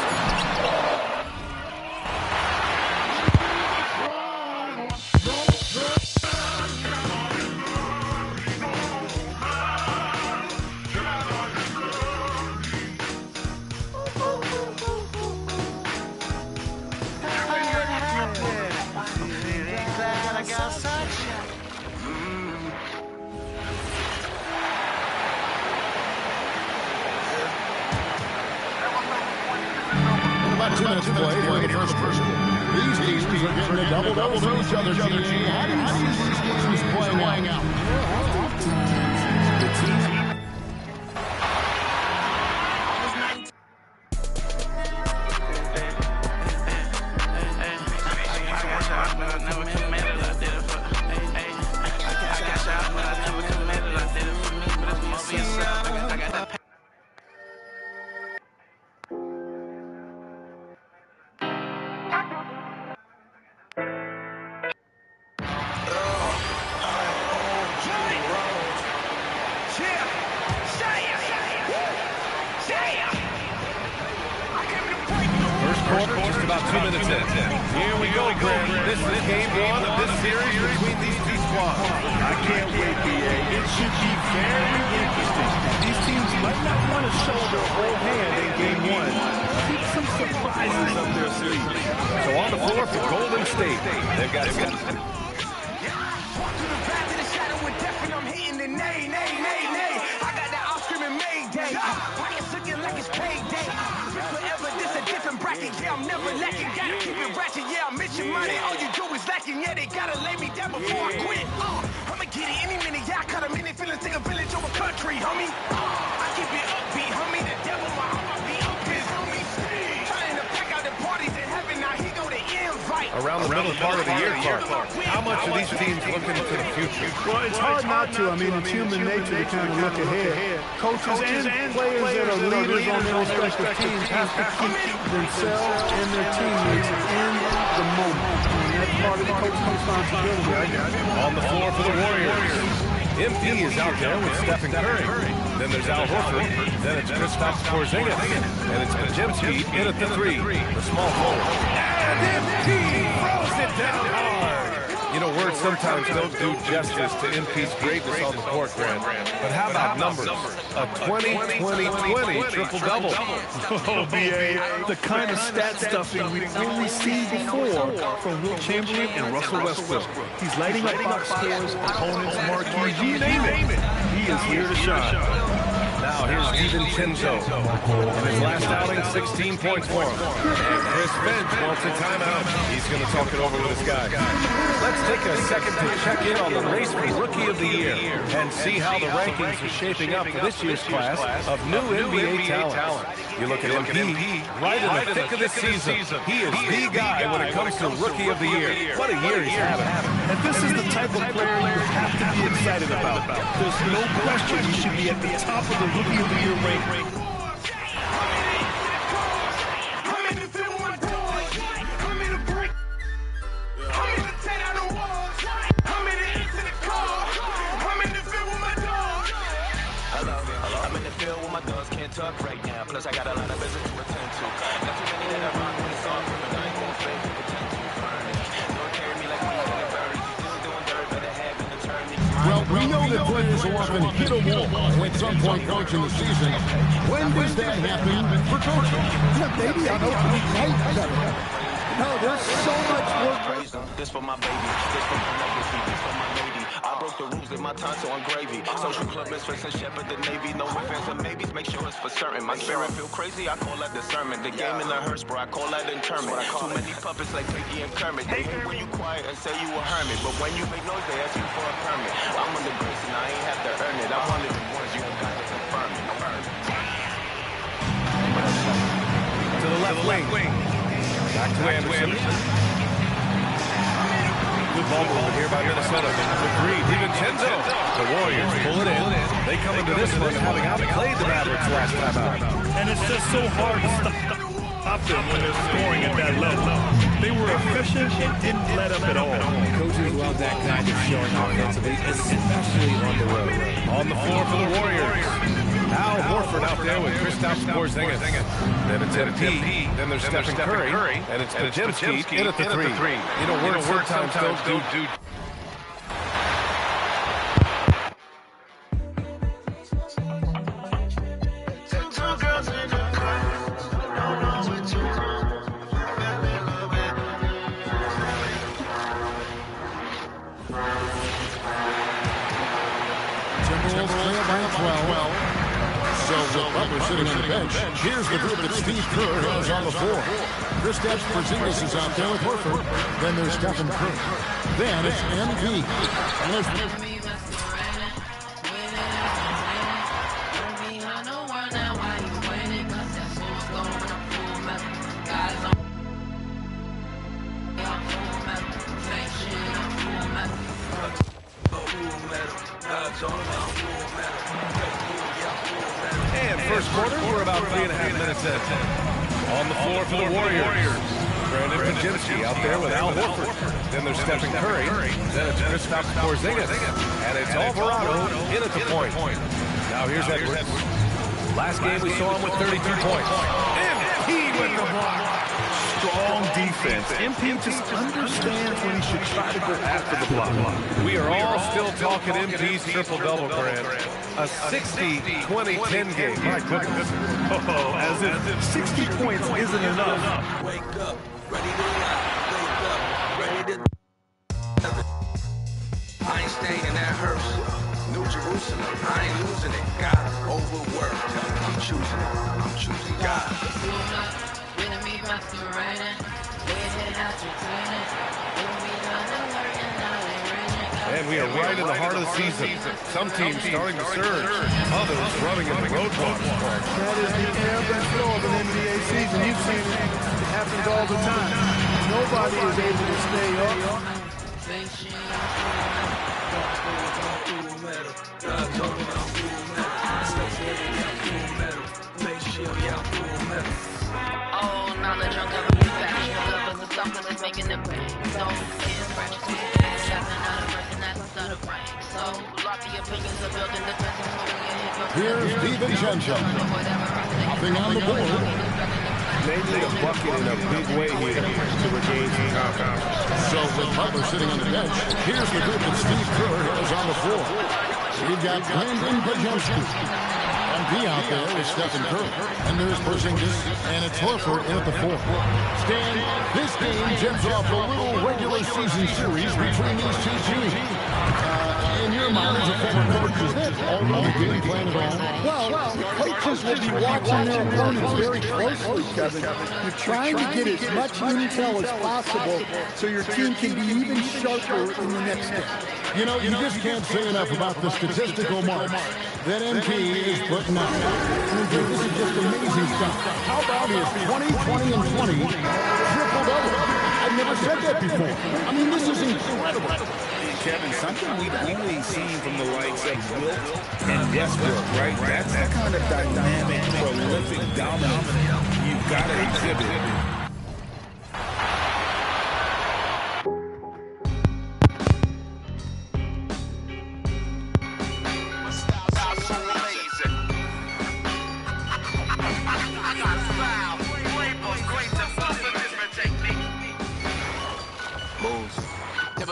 About 2 minutes to play here in the first quarter. These teams are getting a double-double to each other. How do you see these games playing out? The team. Just about 2 minutes in. Here we go, Graham. This is game 1 of this series between these two squads. I can't wait, BA. It should be very interesting. These teams might not want to show their whole hand in game 1. Keep some surprises up their sleeve. So on the floor for Golden State. They've got yeah, I'm never lacking. Gotta keep it ratchet. Yeah, I miss your money. All you do is lacking. Yeah, they gotta lay me down before I quit. I'ma get it any minute. Yeah, I cut a minute. Feelings take a village over country, homie. I keep it upbeat, homie. The devil, my heart, I be up his, homie. Trying to pack out the parties in heaven. Now he go to invite. Around the middle part of the year, Clark. How much are these teams looking into the future? Well, it's hard not to. I mean, it's human nature to kind of look ahead. Coaches and players that are leaders on their respective teams have to keep themselves and their teammates in the moment. And that's part of the coach's responsibility, I guess. On the floor for the Warriors. MP is out there with Stephen Curry. Then there's Al Horford. Then it's Kristaps Porzingis. And it's Podziemski in at the 3. The small forward. And MP throws it down hard. You know, words sometimes don't do justice to MP's greatness on the court, Grant. But how about numbers? A 20-20-20 triple-double. Oh, BA, the kind of stat stuffing we've only seen before from Will Chamberlain and Russell Westbrook. He's lighting up box scores, opponents, marquees, you name it. He is here to shine. Now here's DiVincenzo. In his last outing, 16 points for him. And Chris Finch wants a timeout. He's going to talk it over with his guys. Let's take a second to check in on the race for Rookie of the Year and see how the rankings are shaping up for this year's class of new NBA talent. You look at MP, right in the thick of this season. He is the guy when it comes to Rookie of the Year. What a year he's having. And this is the type of player you have to be excited about. There's no question he should be at the top of the Rookie of the Year ranking. Talk right now, plus I got a lot of business to attend to. Not too many that I rock with a song from, but I ain't gonna fake it, pretend to burn it. Don't carry me like we in a birdie. Still doing dirt, better have an attorney. Well, we know that players will often hit a wall at some point coaching the season. When does that happen for coaching? Maybe on opening night. No, there's so much work. This for my baby, this for my legacy, this for my lady. I broke the rules in my time, so I'm gravy. Social club misfits and shepherd the Navy. No offense and maybes, make sure it's for certain. My spirit feel crazy, I call that discernment. The game in the hearse, bro, I call that internment. Too many puppets like Piggy and Kermit. They hate when you quiet and say you a hermit, but when you make noise, they ask you for a permit. I'm under grace and I ain't have to earn it. I'm one of the ones you ain't got to confirm it. To the left wing. Back to Anderson. Good ball over here here by Minnesota. The three, DiVincenzo. The Warriors pull it in. They come into this one having outplayed the Mavericks last time out. And it's just so hard to stop them when they're scoring at that level. They were efficient and didn't let up at all. Coaches love that kind of showing offensively, especially on the road. On the floor for the Warriors. Al Horford out there with Kristaps Porzingis. Then it's MP. Then there's Stephen Curry. And it's Podziemski in at the three. You know, words sometimes don't do. Timberwolves trail by 12. So with Butler sitting on the bench, here's the group that Steve Kerr has on the floor. Kristaps Porzingis is out there with Horford. Then there's Stephen Curry. Then it's MP. And there's And first quarter, we're about 3.5 minutes in. On the floor for the Warriors. Brandon Podziemski out there with Al Horford. Then there's Stephen Curry. Then it's Kristaps Porzingis. And it's Alvarado in at the point. Now here's Edwards. Last game we saw him with 32 points. MP with the block. Strong defense. MP just understands when he should try to go after the block. We are all still talking MP's triple-double, Grant. A 60-20-10 game. My goodness. Oh, as if 60 points isn't enough. Wake up, ready to rock. Wake up, ready to. I ain't staying in that hearse. New Jerusalem, I ain't losing it. God, overworked. I'm choosing it. I'm choosing God. And we are right in the heart of the season. Some teams starting to surge, others running in the roadblocks. That is the ebb and flow of an NBA season. You've seen it. It happens all the time. Nobody is able to stay up. Oh, knowledge on cover the fact. Your love is a song that's making it rain. So, it's fresh. Shopping out a person that's outside of rank. So, lofty opinions of building defenses. Here's DiVincenzo. Hopping on the board. They need a bucket in a big way here to regain some confidence. So with Butler sitting on the bench, here's the group that Steve Kerr has on the floor. We've got Brandon Podziemski. MP out there with Stephen Curry. And there's Porzingis, and it's Horford in at the 4. Stan, this game jumps off a little regular season series between these two teams. In your mind as a former coach, is that all the game plan at all? Well, coaches will be watching their opponents very closely, Kevin. You're trying to get as much intel as possible so your team can be even sharper in the next game. You know, you just can't say enough about the statistical marks that MP is putting out. This is just amazing stuff. How about his 20, 20, and 20 triple-double? I've never said that before. I mean, this is incredible. Kevin, something we've only seen from the likes of Wilt and Westbrook, right? That's the kind of dynamic, prolific dominance you've got to exhibit.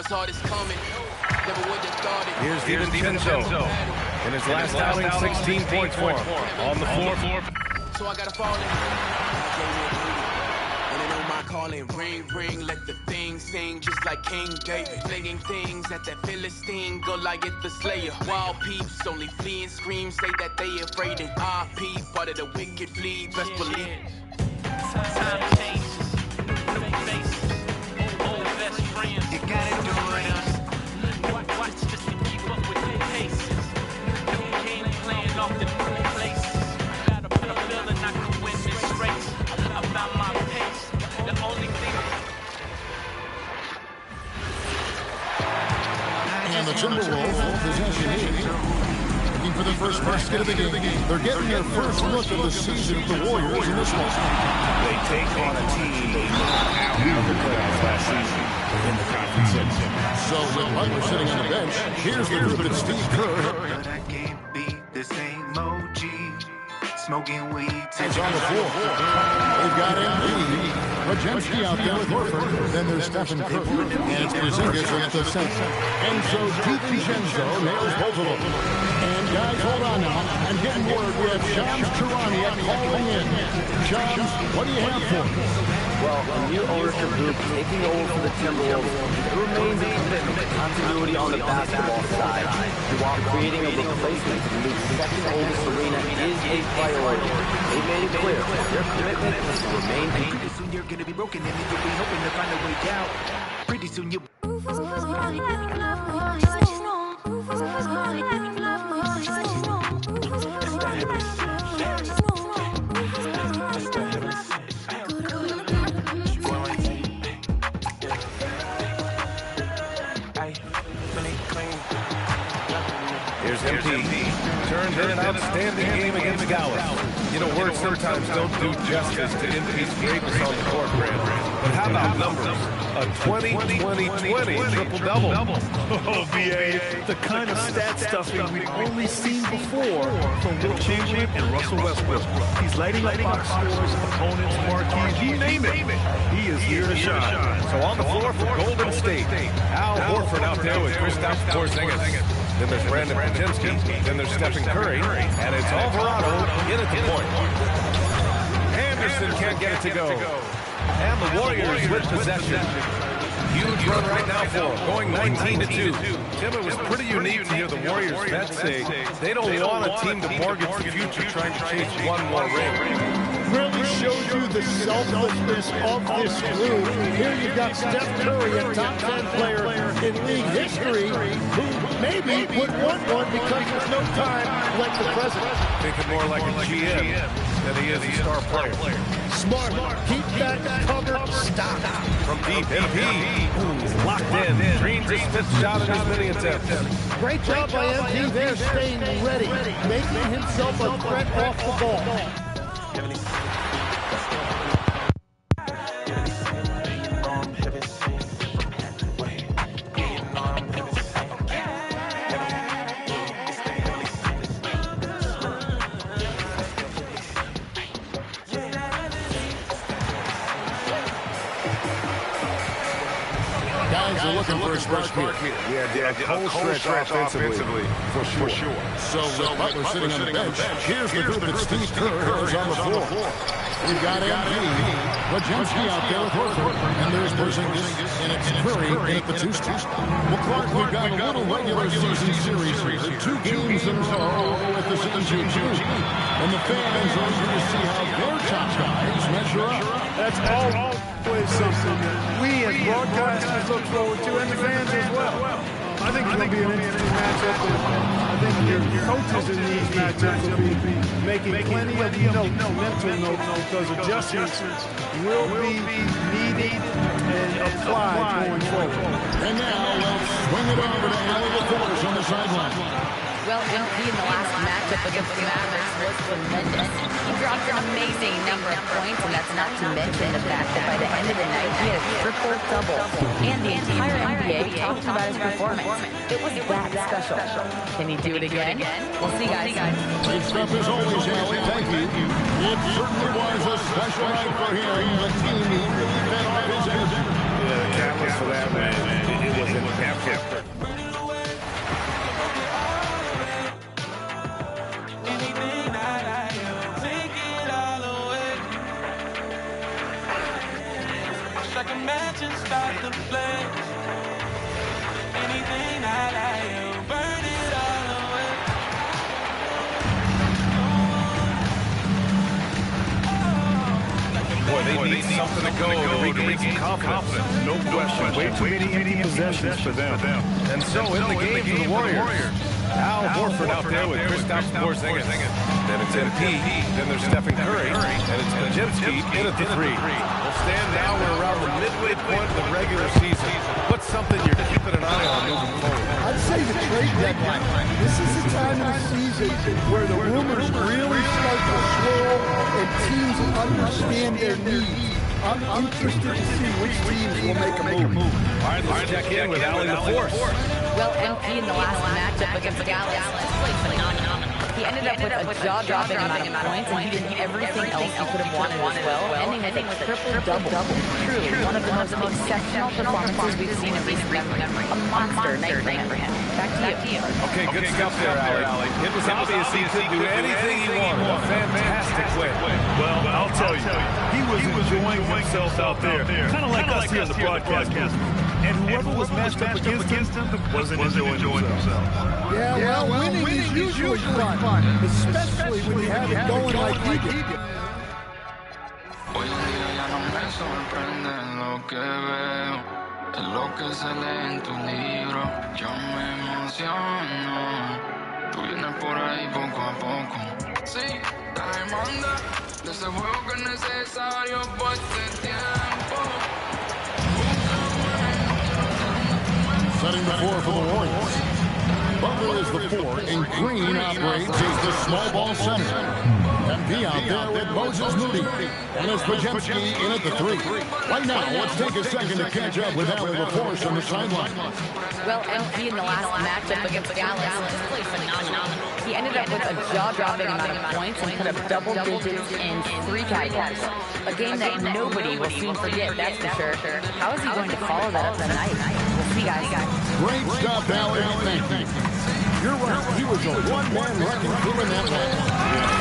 Saw this coming. Never would have thought it. Here's DiVincenzo. In his last outing, 16 points for him. On the floor. So I gotta fall in. And they know my calling. Ring, ring, let the thing sing just like King David. Flinging things at that Philistine. Goliath the Slayer. Wild peeps only flee and scream. Say that they afraid and RP. Part of the wicked flee. Best believe. Time changes. New faces. Old best friends. You gotta do it. Watch just to keep up with the paces. New game playing off the new places. Got a feeling I could win this race. I found my pace. The only thing. And the Timberwolves hold possession here. Looking for the first basket of the game. They're getting their first look of the season of the Warriors in this one. They take on a team they knocked out of the playoffs last season in the conference. So with Butler sitting on the bench, here's the group that Steve Kerr. But I can't be the same OG. Smoking weed. It's on the floor. They've got Nba2k26 out there with Horford. Then there's Stephen Curry. And it's Porzingis at the center. And so DiVincenzo nails both of them. And guys, hold on now. I'm getting word we have Shams Charania calling in. Shams, what do you have for us? Well, a new ownership group taking over for the Timberwolves, it remains a commitment to continuity on the basketball side, while creating a replacement to the league's second oldest arena is a priority. They made it clear their commitment is to remain. Pretty soon you're gonna be broken and then you'll be hoping to find a way out. Pretty soon you. Here's MP. Turned in an outstanding game against Dallas. You know, words sometimes don't do justice to MP's greatness on the court, Brand. But how about numbers? A 20-20-20 triple-double. Oh, BA, the kind of stat stuffing we've only seen before from Will Chamberlain and Russell Westbrook. He's lighting up box scores, opponents, marquees, you name it. He is here to shine. So on the floor for Golden State, Al Horford out there with Kristaps Porzingis. Then there's Brandon Podziemski. Then there's Stephen Curry. And it's Alvarado in at the point. Anderson can't get it to go. And the Warriors with possession. Huge run right now for them, going 19-2. Tim, it was pretty unique to hear the Warriors vets say they don't want a team to mortgage the future trying to chase one more ring. Really shows you the selflessness of this group. Here you've got Steph Curry, a top 10 player in league history, who maybe would want one because there's no time like the present. Thinking more like a GM than he is a star player. Smart. Keep that covered. Stop. From deep, MP. Locked in. Dreams his fifth shot in his many attempts. Great job by MP there, staying ready, making himself a threat off the ball. Guys are looking for a spark here. Yeah, cold stretch offensively, for sure. So with Butler sitting on the bench, here's the group that Steve Kerr has on the floor. We've got Nba2k26 out there with Horford. And there's Porzingis, and it's Curry in at the two spot. Well, Clark, we've got a little regular season series here. 2 games in a row with the season 2. And the fans are eager to see how their top guys measure up. That's always something that we as broadcasters look forward to, and the fans as well. I think it's going to be an interesting matchup. I think your coaches in these matchups will be making plenty of mental notes because adjustments will be needed and applied going forward. And now let's swing it over to Allie LaForce on the sideline. Well, MP in the last matchup against the Mavericks was tremendous. He dropped an amazing number of points, and that's not to mention the fact that by the end of the night, he had a triple-double. And the entire NBA talked about his performance. It was that special. Can he do it again? We'll see, guys. Great stuff as always, Allie. Thank you. It certainly was a special night for him. The team really fed off his energy. Yeah, the catalyst for that, man, it was an effort. Imagine start the flames. Anything that I am, burn it all away. Boy, they need something to go to regain some confidence. No question. Way too many empty possessions for them. And so in the game for the Warriors, Al Horford out there with Kristaps Porzingis. Then it's MP. Then there's Stephen Curry. And it's Podziemski in at the 3. We'll stand now. We're around the midway point of the regular season. What's something you're keeping an eye on moving forward? I'd say say the trade deadline. This is the time of the season where the rumors really start to swirl and teams understand their needs. I'm interested to see which teams will make a move. All right, let's check in with Allie the Force. Well, MP in the last matchup against Dallas just played phenomenal. He ended up with a jaw-dropping amount of points, and he did everything else he could have wanted as well, ending with a triple-double. Truly, one of the most exceptional performances we've seen in recent memory. A monster night for him. Back to you. Okay, good stuff there, Allie. It was obvious he could do anything he wanted. A fantastic win. Well, I'll tell you, he was enjoying himself out there, kind of like us here in the broadcast booth. And whoever was matched up against him wasn't enjoying himself. Yeah, well, winning is usually fun, especially when you have it going like he did. Hoy en día ya no me sorprende lo que veo, es lo que se lee en tu libro. Yo me emociono, tú vienes por ahí poco a poco. Sí, la demanda de ese juego que es necesario por este tiempo. Setting the floor for the Warriors. Butler is the 4, and Green operates as the small ball center. MP out there with Moses Moody, and it's Pajemski in at the 3. Right now, let's take a second to catch up with Allie LaForce on the sideline. Well, MP in the last matchup against Dallas just played phenomenal. He ended up with a jaw-dropping amount of points and put up double digits in 3 categories. A game that nobody will soon forget, that's for sure. How is he going to follow that up tonight? We'll see, guys. Great stuff, Allie. Thank you. You're right. He was a one-man wrecking crew in that one.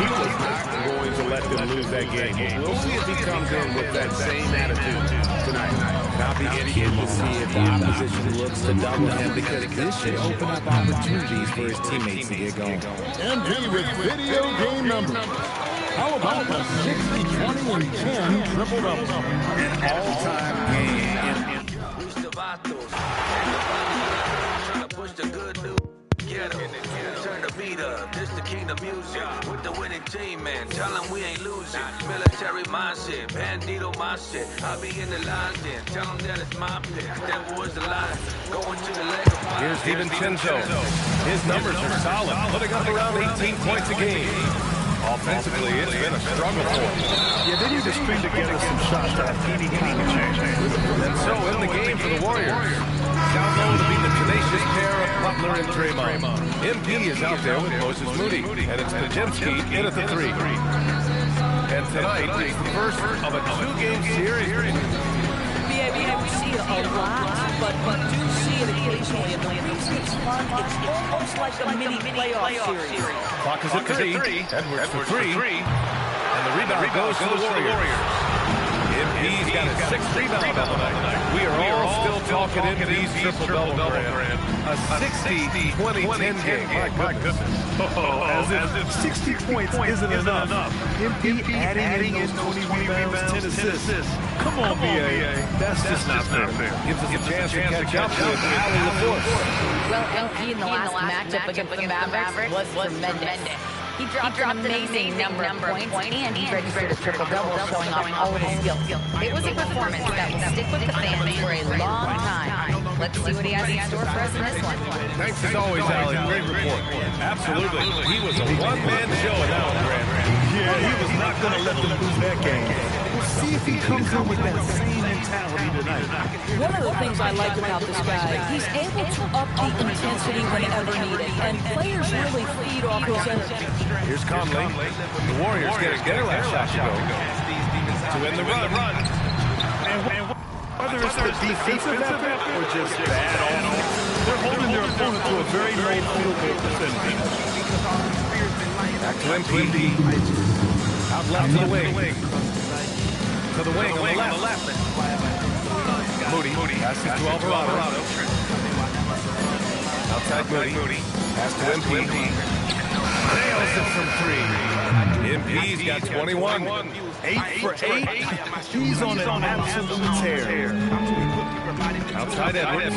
He was not going to let them lose that game. We'll see if he comes in with that same attitude tonight. I'll be interested to see if the opposition looks to double him, because this should open up opportunities for his teammates to get going. MP with video game numbers. How about the 60, 20, and 10 triple-double? An all-time game. Push the good news. Get him. Turn the beat up. This the king of music. With the winning team, man. Tell them we ain't losing. Military mindset. Bandito my shit. I'll be in the lines then. Tell them that it's my pick. That was the line. Going to the leg of fire. Here's DiVincenzo. His numbers are solid, putting up around 18 points a game. Offensively, it's been a struggle for him. Yeah, they need to string together some shots to have any kind of change. And so in the game for the Warriors. Down low to be the tenacious pair of Butler and Draymond. MP is out there with Moses Moody, and it's Pajemski in at the 3. And tonight is the first of a 2-game series. Yeah, we don't see it a lot, but do see it occasionally. And it's fun. It's almost like a mini playoff series. Clock is at 3. Edwards for 3. And the rebound goes to the Warriors. MP's got a 6th rebound on the night. We are all still talking MP's triple-double, Grant. A 60-20-10 game. My goodness. As if 60 points isn't enough. MP adding in those 20 rebounds, 10 assists. Come on, BA. That's just not fair. Gives us a chance to catch up with Allie LaForce. Well, MP in the last matchup against the Mavericks was tremendous. He dropped an amazing number of points, and he registered a triple-double, showing off all of his skills. It was a performance that will stick with the fans for a long time. Let's see what he has in store for us in this one. Thanks as always, Allie. Great report. Absolutely. He was a one-man show in that one, Grant. Yeah, he was not going to let them lose that game. We'll see if he comes in with that same mentality tonight. One of the things I like about this guy, he's able to up the intensity whenever needed, and players really feed off his energy. Here's Conley. The Warriors get their last shot to go to end the run. And whether it's the defensive effort or just bad offense, they're holding their opponent to a very low field goal percentage. Back to MP. Out left to the wing. To the wing on the left. Moody. Passes to Alvarado. Outside Moody. Pass to MP. Nails it from 3. MP's got 21. 8 for 8. He's on an absolute tear. Outside Edwards.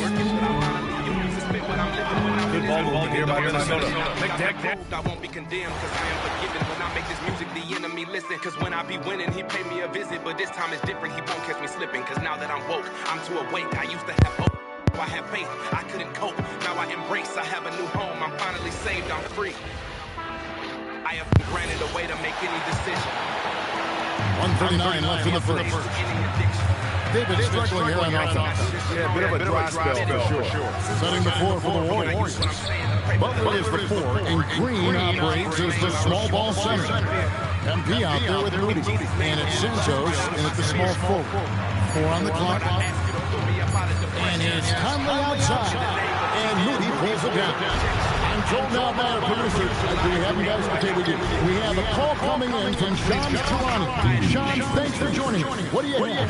Good ball movement here by Minnesota. I won't be condemned because I am forgiven. When I make this music, the enemy listen. Because when I be winning, he pay me a visit. But this time it's different. He won't catch me slipping. Because now that I'm woke, I'm too awake. I used to have hope. I had faith, I couldn't cope. Now I embrace, I have a new home. I'm finally saved, I'm free. I have been granted a way to make any decision. 1:39 left in the first. David struggling here on offense. Yeah, a bit of a dry spell for sure. Setting the floor for the Warriors. Butler is the 4, and Green operates as the small ball center. MP out there with Moody, and it's Santos in at the small forward. 4 on the clock. And it's Conley outside, and Moody pulls it down. I'm told now by our producers, do we have you guys? Okay, we do. We have a call coming in from Sean Tirani. Sean, thanks for joining us. What do you have?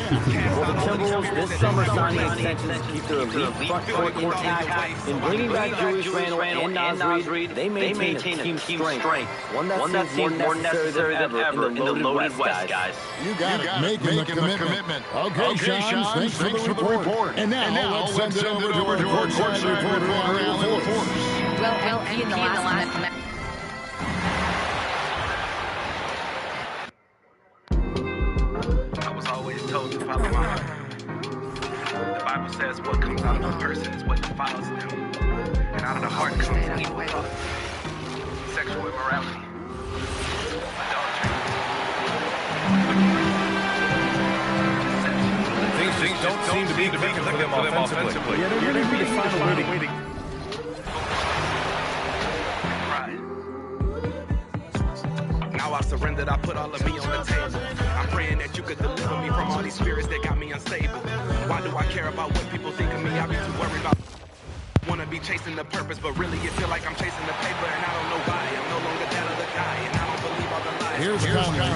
Well, the Timberwolves this summer signing extensions to keep their elite front court intact. In bringing back Julius Randle and Naz Reid, they maintain a team strength. One that seems more necessary than ever in the loaded West, guys. You got it. Making the commitment. Okay, Sean, thanks for the report. And now let's send it over to our courtside reporter on the floor. Well, MP in the last minute. I was always told to follow my heart. The Bible says what comes out of a person is what defiles them. And out of the heart comes evil thoughts, sexual immorality, adultery. Things don't seem to be clicking for them offensively. Yeah, they really need to find a way to Now I've surrendered, I put all of me on the table. I'm praying that you could deliver me from all these spirits that got me unstable. Why do I care about what people think of me? I be too worried about. Wanna be chasing the purpose, but really it feel like I'm chasing the paper, and I don't know why. I'm no longer that other guy, and I don't believe all the lies. Here's Conley.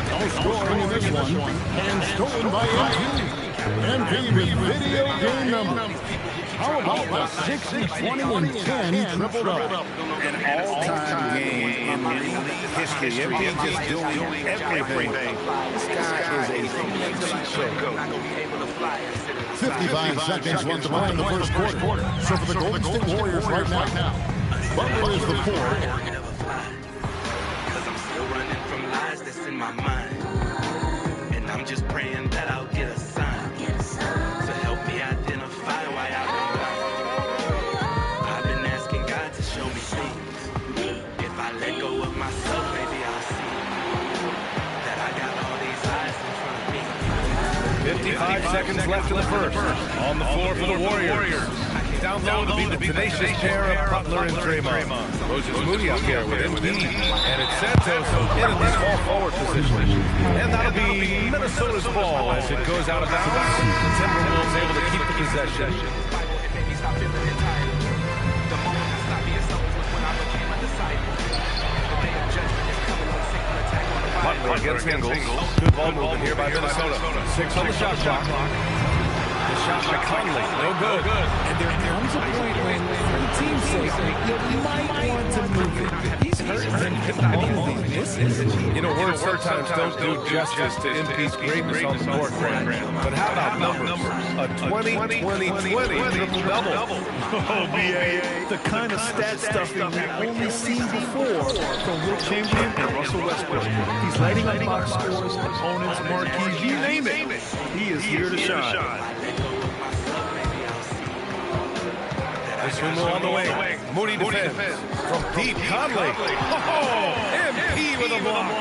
No scoring in this one, and stolen by MP. MP with video game numbers. How about the 60, 20, and 10 triple-double? An all-time game in league history. MP just doing everything. This guy is a complete show. 55 seconds left to play in the first quarter. So for the Golden State Warriors right now, Butler is the 4. Cause I'm still running from lies that's in my mind. And I'm just praying that I'll get a sign to help me identify why I've been asking God to show me things. If I let go of myself, maybe I'll see that I got all these eyes in front of me. 55 seconds left in the first. On the floor for the Warriors. Down low to be the tenacious pair of Butler and Draymond. Moses Moody out there with MP. And it's Santos in at the small forward position. And that'll be Minnesota's ball as it goes out of bounds. The Timberwolves able to keep the possession. Butler against Ingles. Good ball movement here by Minnesota. 6 on the shot clock. The shot by Conley. No good. And there comes a point when, for the team's sake, you might want to move it. He's hurt. I mean, this is. You know, words sometimes don't do justice to MP's greatness on the court, but how about numbers? A 20-20-20 triple-double. Oh, B.A. The kind of stat stuffing we've only seen before from Will Chamberlain and Russell Westbrook. He's lighting up box scores, opponents, marquees, you name it. He is here to shine. This one on the way. Moody defends. From deep, Conley. Oh, MP with a block.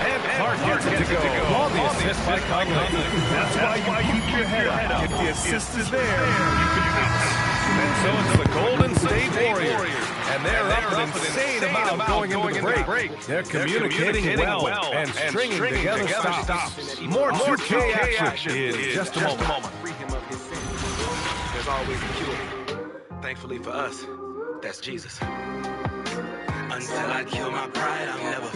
And Clark gets it to go. All the assist by Conley. That's why you keep your head up. If the assist is there, you can bounce. And so it's the Golden State Warriors. And they're up an insane amount going into the break. They're communicating well and stringing together stops. More 2K action in just a moment. There's always a cure. Thankfully for us, that's Jesus. Until I kill my pride, I'm never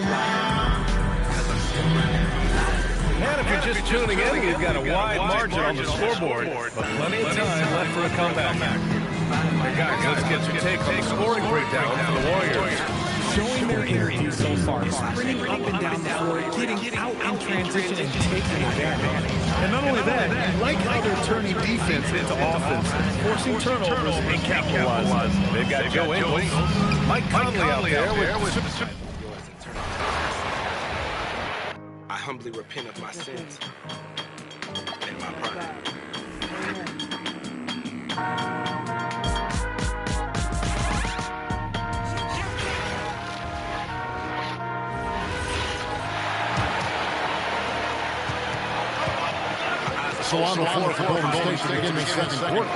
And if you're just tuning in, we've got a wide margin on the scoreboard, but plenty of time left for a comeback. Hey guys, let's get your take on the scoring breakdown for the Warriors. Showing their energy so far, sprinting up and down the floor, getting out in transition and taking advantage. And not only that, I like how they're turning defense into offense, forcing turnovers and capitalizing. They've got Joe Ingles, Mike Conley out there with... I humbly repent of my sins and my pride. So on the floor for Golden State to begin the second quarter.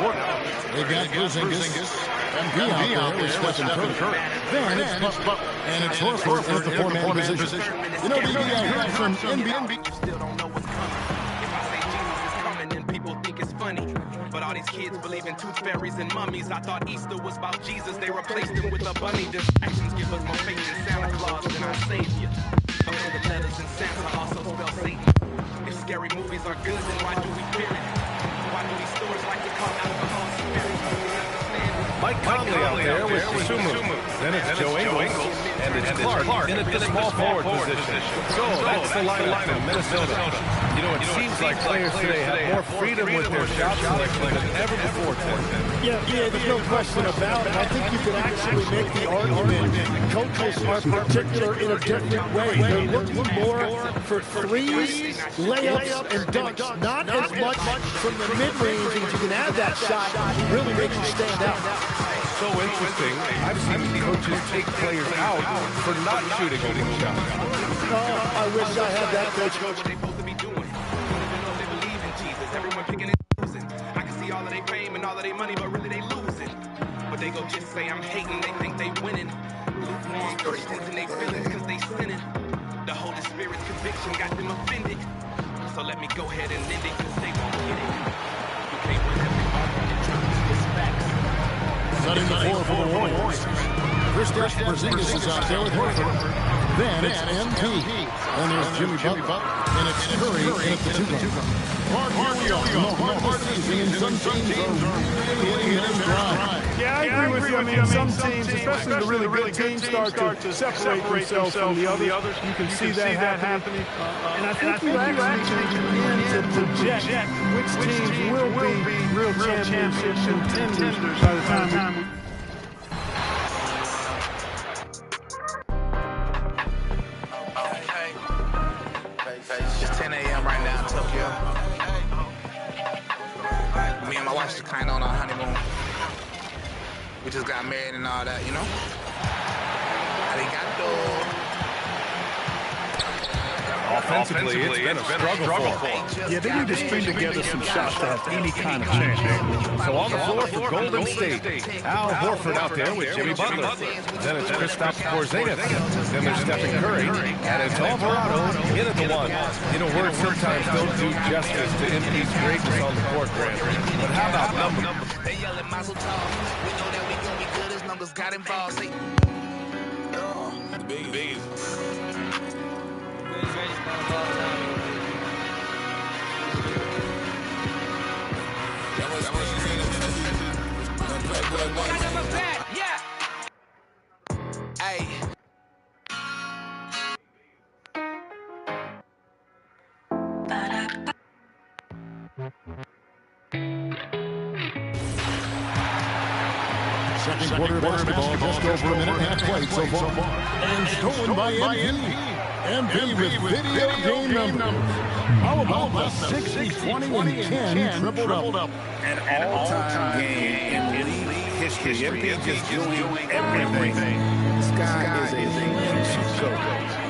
They got Porzingis. Nba out there with Stephen Curry. Then it's Butler. And it's Horford at the four-man position. You know, DB, I heard from NBA. Still don't know what's coming. If I say Jesus is coming, then people think it's funny. But all these kids believe in tooth fairies and mummies. I thought Easter was about Jesus. They replaced him with a bunny. Distractions give us more faith in Santa Claus than our Savior. But the letters in Santa also spell Satan. If scary movies are good, then why do we fear it? Why do these stores like to call alcohol spirits? Mike Conley out there with Sumu. Then it's Joe Ingles. And it's Clark in at the small forward position. So that's the lineup from Minnesota. You know, it seems like players today have more freedom with their shot selection than ever before, Tim. Yeah, there's no question about it. I think you could actually make the argument coaches are particular in a different way. They're looking more for threes, layups, and dunks. Not as much from the mid-range, and if you can add that shot, it really makes you stand out. So interesting. I've seen coaches take players out for not shooting open shots. I wish I had that coach. Everyone picking and losing. I can see all of their fame and all of their money, but really they losing. But they go just say I'm hating, they think they winning. Lukewarm Christians and they feelings cause they sinning. The Holy Spirit's conviction got them offended. So let me go ahead and end it cause they won't get it. You can't win every argument, trying to twist facts. Setting the floor for the Warriors. First up, Porzingis is out there with Horford. Then it's MP. Then there's Jimmy Butler. And it's Curry in at the two-guard. Hard season, and some teams are really hitting their stride. Yeah, I agree with you. I mean, some teams, especially the really good teams, start to separate themselves from the others. You can see that happening. And I think you actually can begin to project which teams will be real championship contenders by the time we... It's 10 a.m. right now in Tokyo. Me and my wife are kind of on our honeymoon. We just got married and all that, you know? Arigato. Offensively, it's been a struggle for them. Yeah, they need to string together some shots to have any kind of chance. So on the floor for Golden State, Al Horford out there with Jimmy Butler. Then it's Kristaps Porzingis. Then there's Stephen Curry. And it's Alvarado in at the one. You know, words sometimes don't do justice to MP's greatness on the court, Grant. But how about numbers? They yelling Mazel Tov. We know that we gonna be good as numbers got involved. Say, Big. yeah. Hey. Second quarter basketball, just over a minute and a half played so far. And stolen by MP. MP with video game numbers. How about the 60, 20, and 10 tripled up? An all-time game in league history. MP just doing everything. This guy is a piece of soap.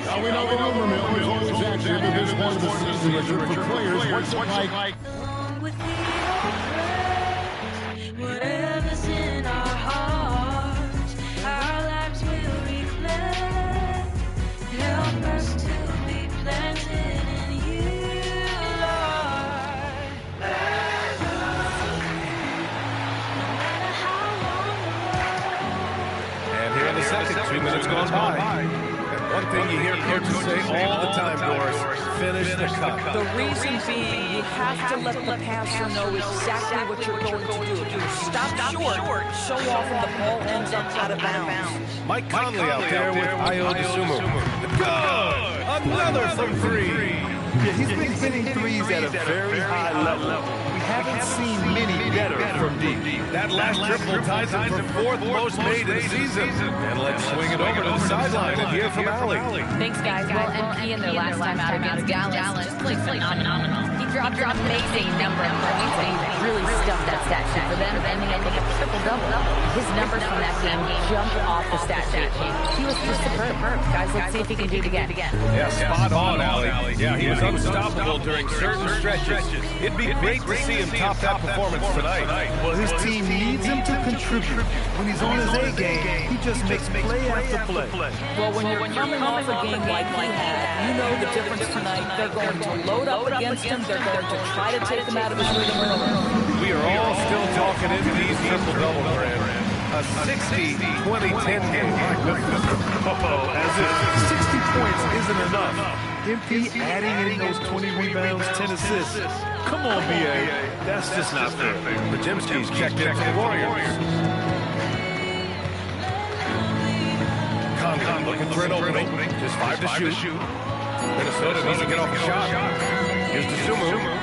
Now we know the rumor mill is always active in this one of the season, but for players, what's it like? Whatever's in our hearts, our lives will reflect. Help us to be planted in you, Lord. No matter how long And here in the second, 2 minutes gone by. One thing you hear coaches say all the time, Doris, finish the cut. The reason being, you have to let the passer know exactly what you're going to do. If you stop short, so often the ball ends up out of bounds. Mike Conley out there with Ayo Dosunmu. Good! Another from three. Yeah, he's been hitting threes at a very high level. We haven't seen many better from deep. That last triple ties him for fourth most made in the season. And let's swing it over to the sideline and hear from Allie. Thanks, guys. Well, MP in their last time out against Dallas just played phenomenal. He dropped an amazing number of points and he really stuffed that stat sheet for them. And triple-double. His numbers from that game jumped off the stat sheet. He was just superb. Guys, let's see if he can do it again. Yeah, spot on, Allie. Yeah, he was unstoppable during certain stretches. It'd be great to see him top that performance tonight. Well, his team needs him to contribute. When he's on his A game, he just makes play after play. Well, when you're coming off a game like he had, you know the difference tonight. They're going to load up against him. They're going to try to take him out of his rhythm early. We are all still talking MP's triple-double, Brad. A 60-20-10 game. As if 60 points isn't enough. MP adding in those 20 rebounds, 10 assists. Come on, BA. That's just not fair. Podziemski's checked in for the Warriors. Conley looking for an opening. Just 5 to shoot. Minnesota needs to get off a shot. Here's DeSumo.